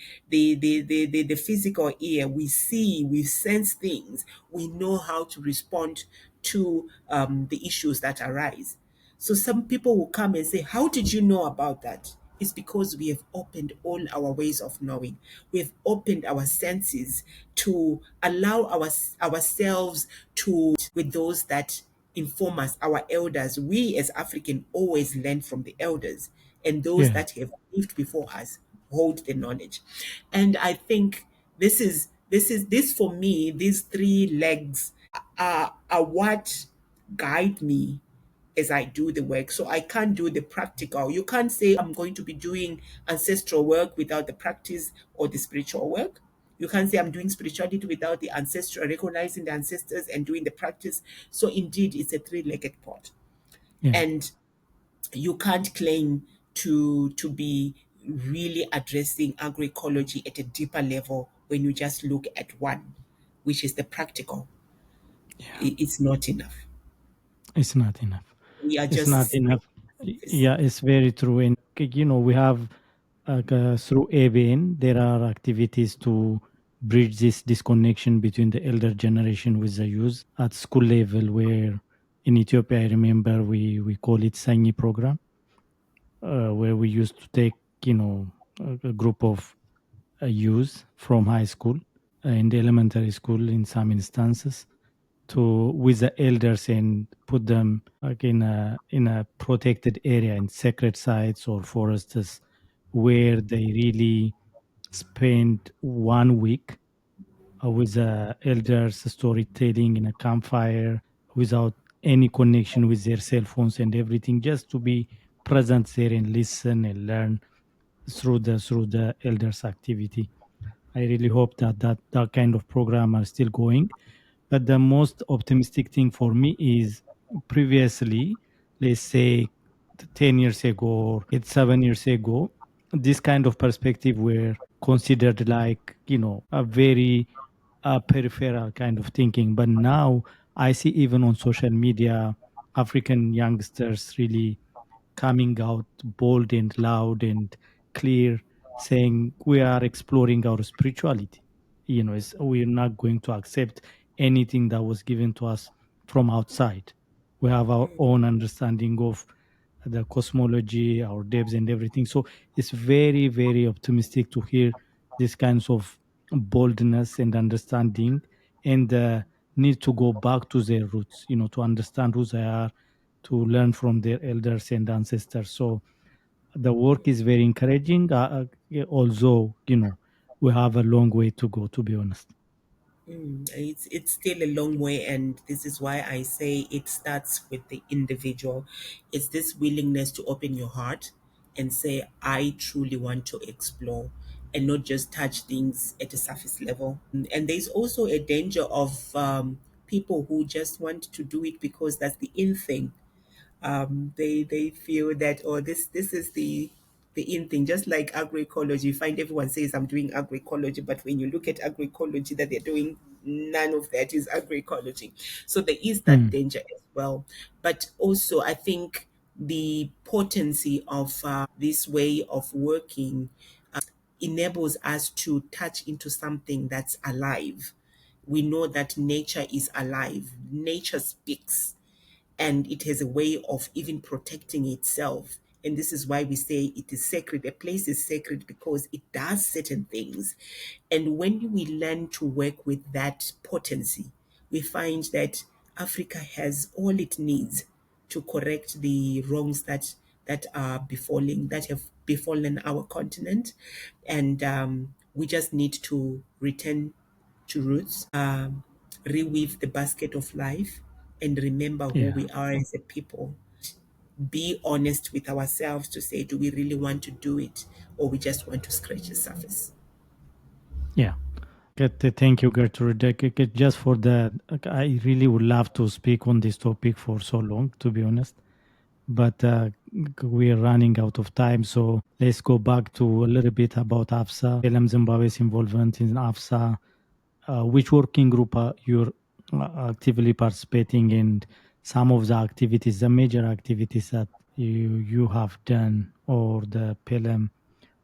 physical ear. We see, we sense things. We know how to respond to the issues that arise. So some people will come and say, how did you know about that? It's because we have opened all our ways of knowing. We have opened our senses to allow ourselves to with those that inform us, our elders. We as African always learn from the elders, and those Yeah. that have lived before us hold the knowledge. And I think this for me, these three legs are what guide me as I do the work. So I can't do the practical. You can't say I'm going to be doing ancestral work without the practice or the spiritual work. You can't say I'm doing spirituality without the ancestral, recognizing the ancestors and doing the practice. So indeed, it's a three-legged pot. Yeah. And you can't claim to be really addressing agroecology at a deeper level when you just look at one, which is the practical. Yeah. It's not enough. It's not enough. We are It's not just enough. surface. Yeah, it's very true. And we have through ABN, there are activities to bridge this disconnection between the elder generation with the youth at school level. Where in Ethiopia, I remember we call it Sanyi program, where we used to take a group of youth from high school in the elementary school in some instances to with the elders and put them like in a protected area in sacred sites or forests where they really spend 1 week with the elders storytelling in a campfire without any connection with their cell phones and everything, just to be present there and listen and learn through the elders activity. I really hope that kind of program are still going. But the most optimistic thing for me is previously, let's say 10 years ago or 7 years ago, this kind of perspective were considered like, a very peripheral kind of thinking. But now I see even on social media, African youngsters really coming out bold and loud and clear, saying we are exploring our spirituality. We're not going to accept anything that was given to us from outside. We have our own understanding of the cosmology, our depths, and everything. So it's very, very optimistic to hear these kinds of boldness and understanding, and need to go back to their roots, to understand who they are, to learn from their elders and ancestors. So the work is very encouraging, yeah, although, we have a long way to go, to be honest. It's still a long way, and this is why I say it starts with the individual. It's this willingness to open your heart and say, I truly want to explore and not just touch things at a surface level. And there's also a danger of people who just want to do it because that's the in thing. They feel that, oh, this is the in thing. Just like agroecology, you find everyone says I'm doing agroecology, but when you look at agroecology that they're doing, none of that is agroecology. So there is that Mm. danger as well. But also I think the potency of this way of working enables us to touch into something that's alive. We know that nature is alive, nature speaks, and it has a way of even protecting itself. And this is why we say it is sacred. A place is sacred because it does certain things. And when we learn to work with that potency, we find that Africa has all it needs to correct the wrongs that are befalling that have befallen our continent, and we just need to return to roots, reweave the basket of life, and remember who Yeah. we are as a people. Be honest with ourselves to say, do we really want to do it, or we just want to scratch the surface? Yeah. Thank you, Gertrude. Just for that, I really would love to speak on this topic for so long, to be honest. But we are running out of time. So let's go back to a little bit about AFSA, Pelum Zimbabwe's involvement in AFSA, which working group you're actively participating in, some of the activities, the major activities that you have done or the Pelum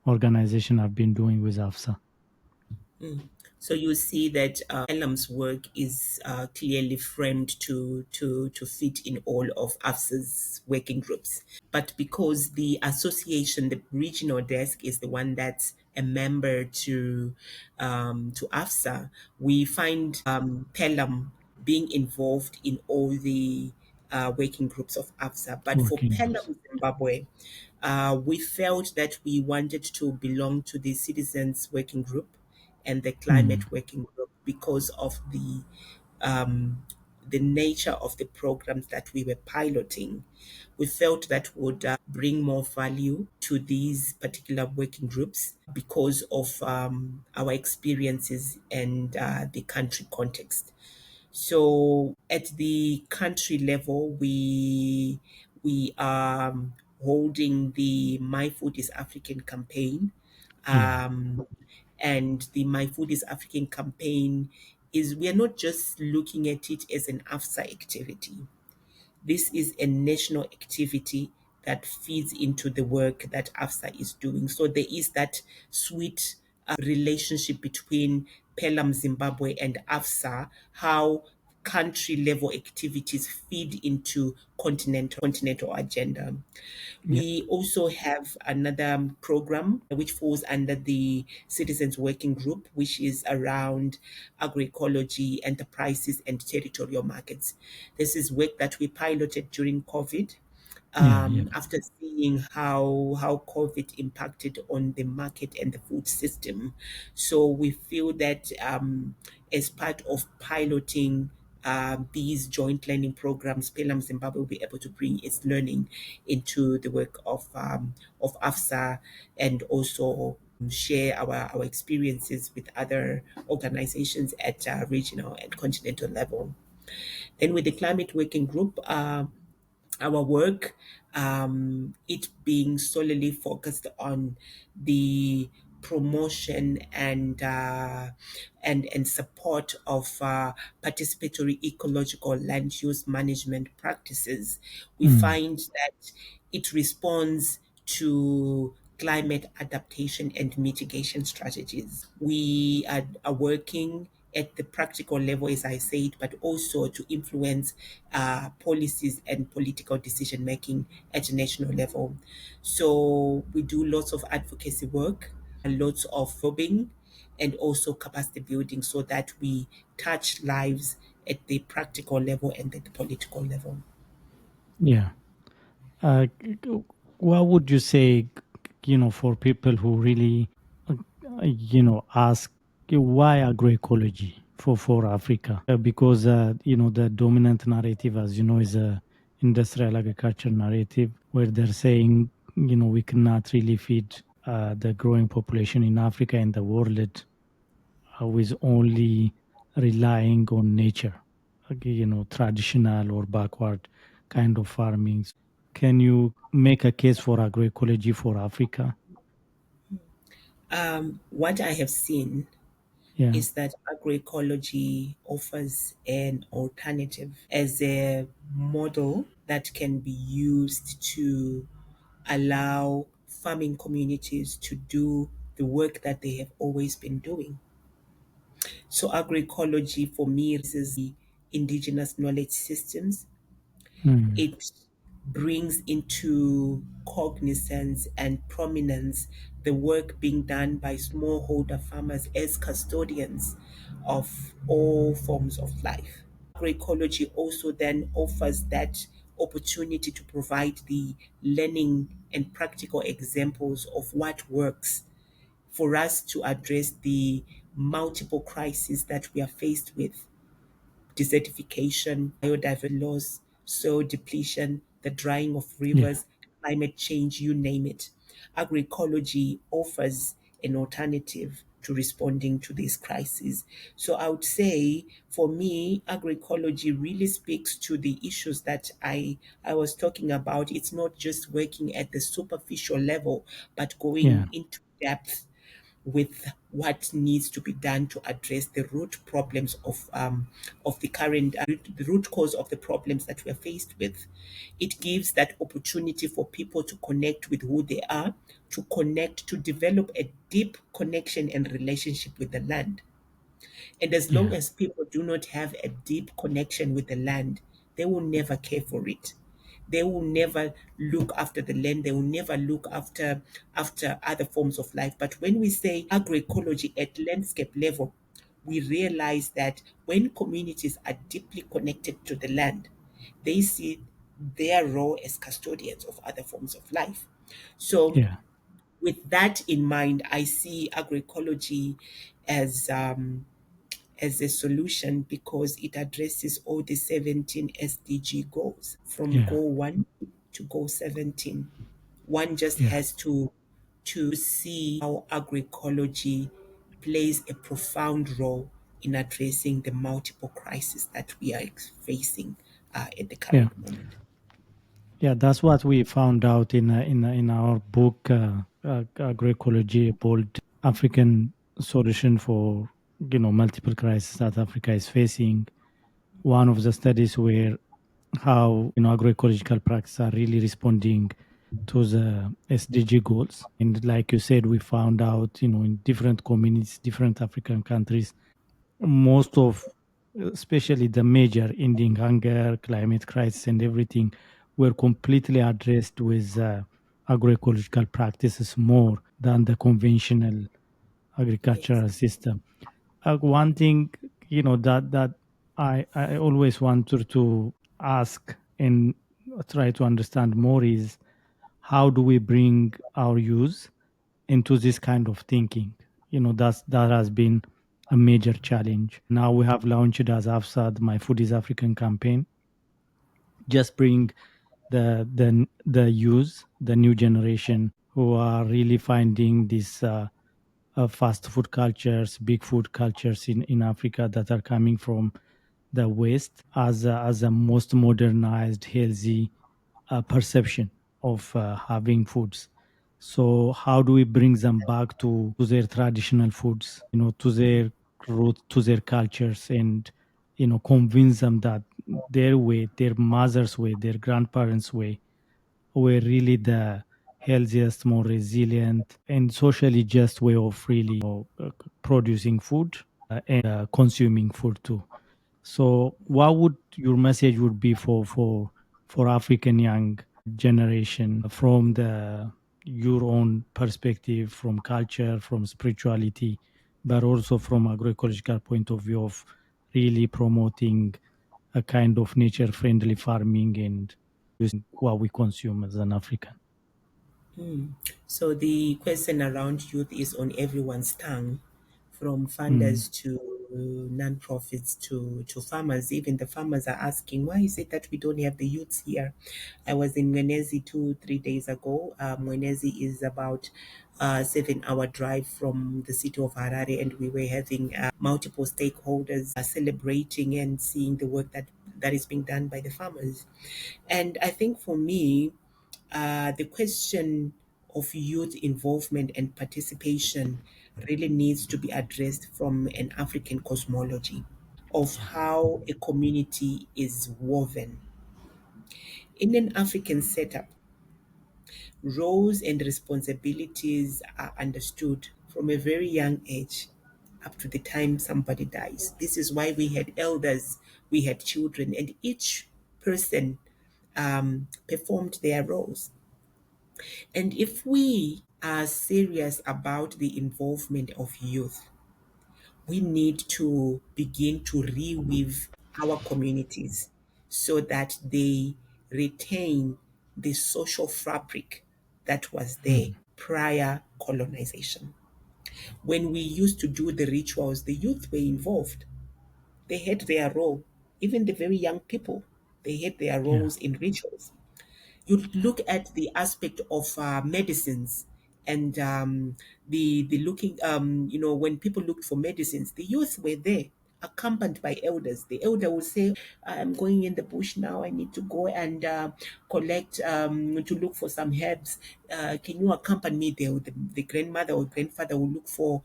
organization have been doing with AFSA. Mm. So you see that Elam's work is clearly framed to fit in all of AFSA's working groups. But because the association, the regional desk, is the one that's a member to AFSA, we find Pelham being involved in all the working groups of AFSA. But for Working groups. Pelham Zimbabwe, we felt that we wanted to belong to the Citizens Working Group and the Mm. Climate Working Group because of the nature of the programs that we were piloting. We felt that would bring more value to these particular working groups because of our experiences and the country context. So at the country level, we are holding the My Food is African campaign, Yeah. um, and the My Food is African campaign is, we are not just looking at it as an AFSA activity. This is a national activity that feeds into the work that AFSA is doing. So there is that sweet relationship between Pelum Zimbabwe and AFSA, how country level activities feed into continental agenda. Yeah. We also have another program which falls under the Citizens Working Group, which is around agroecology, enterprises, and territorial markets. This is work that we piloted during COVID, Yeah. Yeah. after seeing how COVID impacted on the market and the food system. So we feel that as part of piloting these joint learning programs, Pelum Zimbabwe will be able to bring its learning into the work of AFSA, and also share our experiences with other organizations at regional and continental level. Then with the climate working group, our work, it being solely focused on the promotion and support of participatory ecological land use management practices. We Mm. find that it responds to climate adaptation and mitigation strategies. We are working at the practical level, as I said, but also to influence policies and political decision making at a national level. So we do lots of advocacy work, lots of lobbying, and also capacity building so that we touch lives at the practical level and at the political level. Yeah. What would you say, for people who really, ask why agroecology for Africa? Because, the dominant narrative, as you know, is a industrial agriculture narrative where they're saying, we cannot really feed the growing population in Africa and the world with only relying on nature, traditional or backward kind of farming. Can you make a case for agroecology for Africa? What I have seen Yeah. is that agroecology offers an alternative as a model that can be used to allow farming communities to do the work that they have always been doing. So, agroecology for me is the indigenous knowledge systems. Mm. It brings into cognizance and prominence the work being done by smallholder farmers as custodians of all forms of life. agroecology also then offers that opportunity to provide the learning and practical examples of what works for us to address the multiple crises that we are faced with: desertification, biodiversity loss, soil depletion, the drying of Yeah. rivers, climate change, you name it. Agroecology offers an alternative to responding to these crises. So I would say for me, agroecology really speaks to the issues that I was talking about. It's not just working at the superficial level, but Yeah. going into depth with what needs to be done to address the root problems of the current the root cause of the problems that we are faced with. It gives that opportunity for people to connect with who they are, to connect, to develop a deep connection and relationship with the land. And as long Yeah. as people do not have a deep connection with the land, they will never care for it. They will never look after the land. They will never look after other forms of life. But when we say agroecology at landscape level, we realize that when communities are deeply connected to the land, they see their role as custodians of other forms of life. So Yeah. with that in mind, I see agroecology as as a solution because it addresses all the 17 SDG goals from Yeah. goal 1 to goal 17. One just Yeah. has to see how agroecology plays a profound role in addressing the multiple crises that we are facing at the Yeah. current moment. Yeah, that's what we found out in our book, agroecology, a bold African solution for multiple crises that Africa is facing. One of the studies where how agroecological practices are really responding to the SDG goals, and like you said, we found out in different communities, different African countries, most of especially the major ending hunger, climate crisis, and everything were completely addressed with agroecological practices more than the conventional Yes. agricultural system. One thing that I always wanted to ask and try to understand more is how do we bring our youth into this kind of thinking. That has been a major challenge. Now we have launched as Afsa My Food is African campaign. Just bring the youth, the new generation who are really finding these fast food cultures, big food cultures in Africa that are coming from the West as a most modernized, healthy perception of having foods. So how do we bring them back to their traditional foods, to their root, to their cultures, and convince them that their way, their mother's way, their grandparents' way were really the healthiest, more resilient, and socially just way of really producing food and consuming food too. So, what would your message would be for African young generation from the your own perspective, from culture, from spirituality, but also from agroecological point of view of really promoting a kind of nature friendly farming and using what we consume as an African. So the question around youth is on everyone's tongue, from Mm, funders to non-profits to farmers. Even the farmers are asking, why is it that we don't have the youths here? I was in Mwenezi 3 days ago. Mwenezi is about 7 hour drive from the city of Harare, and we were having multiple stakeholders celebrating and seeing the work that is being done by the farmers. And I think for me, the question of youth involvement and participation really needs to be addressed from an African cosmology of yeah, how a community is woven. In an African setup, roles and responsibilities are understood from a very young age up to the time somebody dies. This is why we had elders, we had children, and each person performed their roles. And if we are serious about the involvement of youth, we need to begin to reweave our communities so that they retain the social fabric that was there Mm. prior colonization. When we used to do the rituals, the youth were involved. They had their role. Even the very young people, they had their Yeah. roles in rituals. You look at the aspect of medicines and the looking, when people looked for medicines, the youth were there accompanied by elders. The elder would say, I'm going in the bush now, I need to go and collect to look for some herbs. Can you accompany me there? The grandmother or grandfather will look for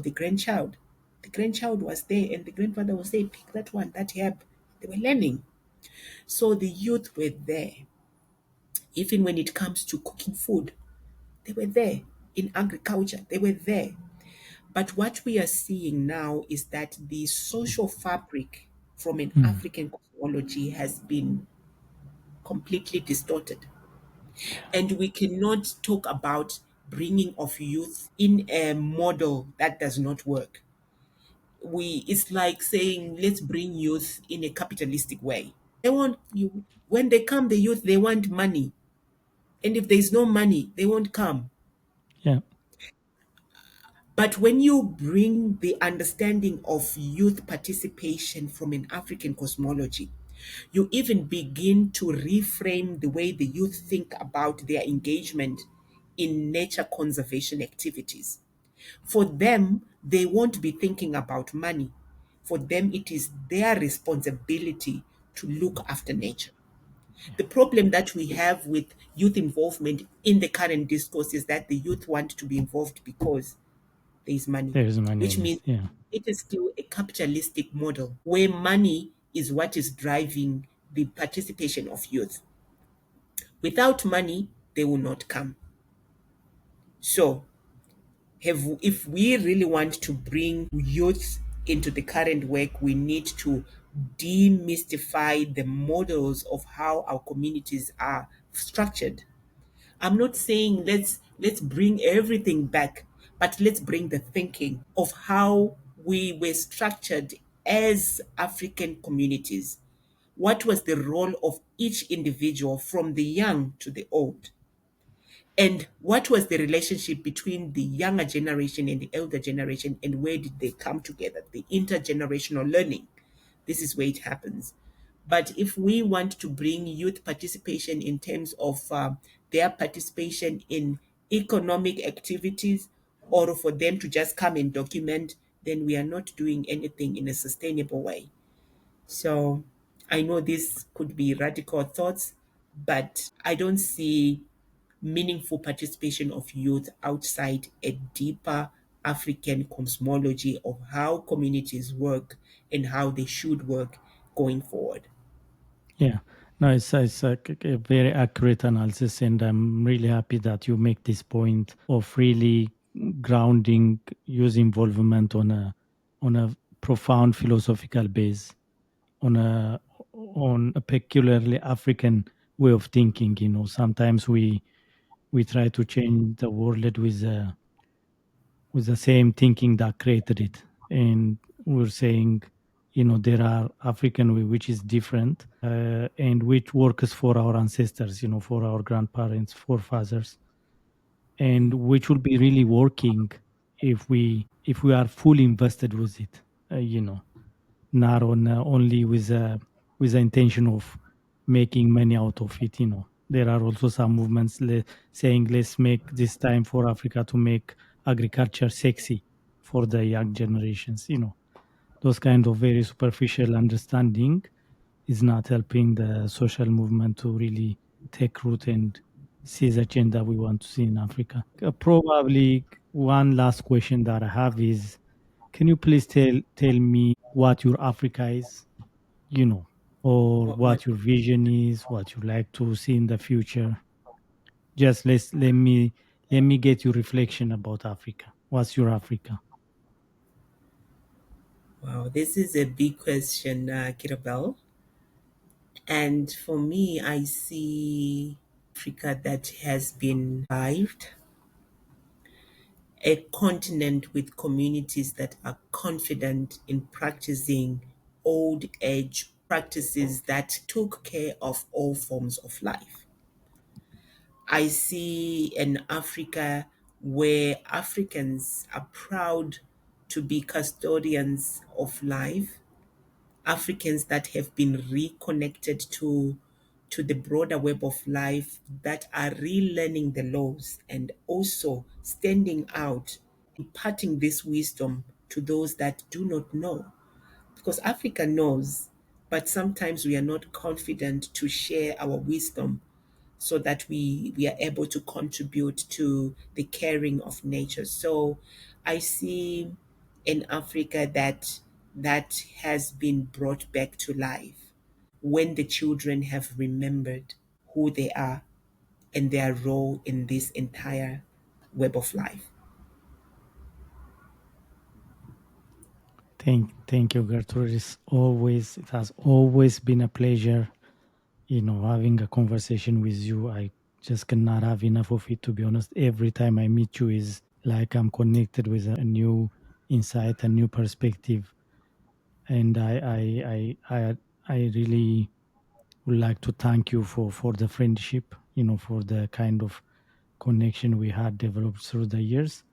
the grandchild. The grandchild was there and the grandfather would say, pick that one, that herb. They were learning. So the youth were there. Even when it comes to cooking food, they were there. In agriculture, they were there. But what we are seeing now is that the social fabric from an Mm. African cosmology has been completely distorted. Yeah. And we cannot talk about bringing of youth in a model that does not work. It's like saying, let's bring youth in a capitalistic way. They want you when they come, the youth, they want money. And if there's no money, they won't come. Yeah. But when you bring the understanding of youth participation from an African cosmology, you even begin to reframe the way the youth think about their engagement in nature conservation activities. For them, they won't be thinking about money. For them, it is their responsibility to look after nature. The problem that we have with youth involvement in the current discourse is that the youth want to be involved because there is money, There is money which in means it. Yeah. it is still a capitalistic model where money is what is driving the participation of youth. Without money, they will not come. So, if we really want to bring youth into the current work, we need to demystify the models of how our communities are structured. I'm not saying let's bring everything back, but let's bring the thinking of how we were structured as African communities. What was the role of each individual from the young to the old? And what was the relationship between the younger generation and the elder generation, and where did they come together? The intergenerational learning. This is where it happens. But if we want to bring youth participation in terms of their participation in economic activities, or for them to just come and document, then we are not doing anything in a sustainable way. So I know this could be radical thoughts, but I don't see meaningful participation of youth outside a deeper African cosmology of how communities work and how they should work going forward. Yeah. No, it's a very accurate analysis, and I'm really happy that you make this point of really grounding youth involvement on a profound philosophical base, on a peculiarly African way of thinking. You know, sometimes we try to change the world with the same thinking that created it, and we're saying, you know, there are African way which is different, and which works for our ancestors, you know, for our grandparents, forefathers, and which will be really working if we are fully invested with it, you know, not on only with the intention of making money out of it. You know, there are also some movements saying let's make this time for Africa to make agriculture sexy for the young generations. You know, those kind of very superficial understanding is not helping the social movement to really take root and see the change that we want to see in Africa. Probably one last question that I have is, can you please tell me what your Africa is? You know, or What what your vision is, what you like to see in the future. Just let me get your reflection about Africa. What's your Africa? Wow, this is a big question, Kirabel. And for me, I see Africa that has been survived, a continent with communities that are confident in practicing old age practices that took care of all forms of life. I see an Africa where Africans are proud to be custodians of life, Africans that have been reconnected to the broader web of life, that are relearning the laws and also standing out, imparting this wisdom to those that do not know. Because Africa knows, but sometimes we are not confident to share our wisdom so that we are able to contribute to the caring of nature. So I see in Africa that has been brought back to life when the children have remembered who they are and their role in this entire web of life. Thank you, Gertrude. It has always been a pleasure, having a conversation with you. I just cannot have enough of it, to be honest. Every time I meet you is like I'm connected with a new insight, a new perspective. And I really would like to thank you for the friendship, for the kind of connection we had developed through the years.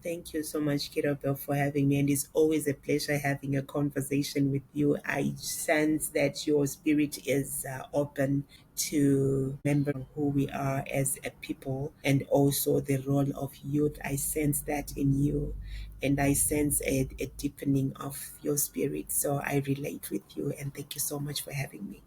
Thank you so much, Kirabel, for having me. And it's always a pleasure having a conversation with you. I sense that your spirit is open to remember who we are as a people and also the role of youth. I sense that in you. And I sense a deepening of your spirit. So I relate with you. And thank you so much for having me.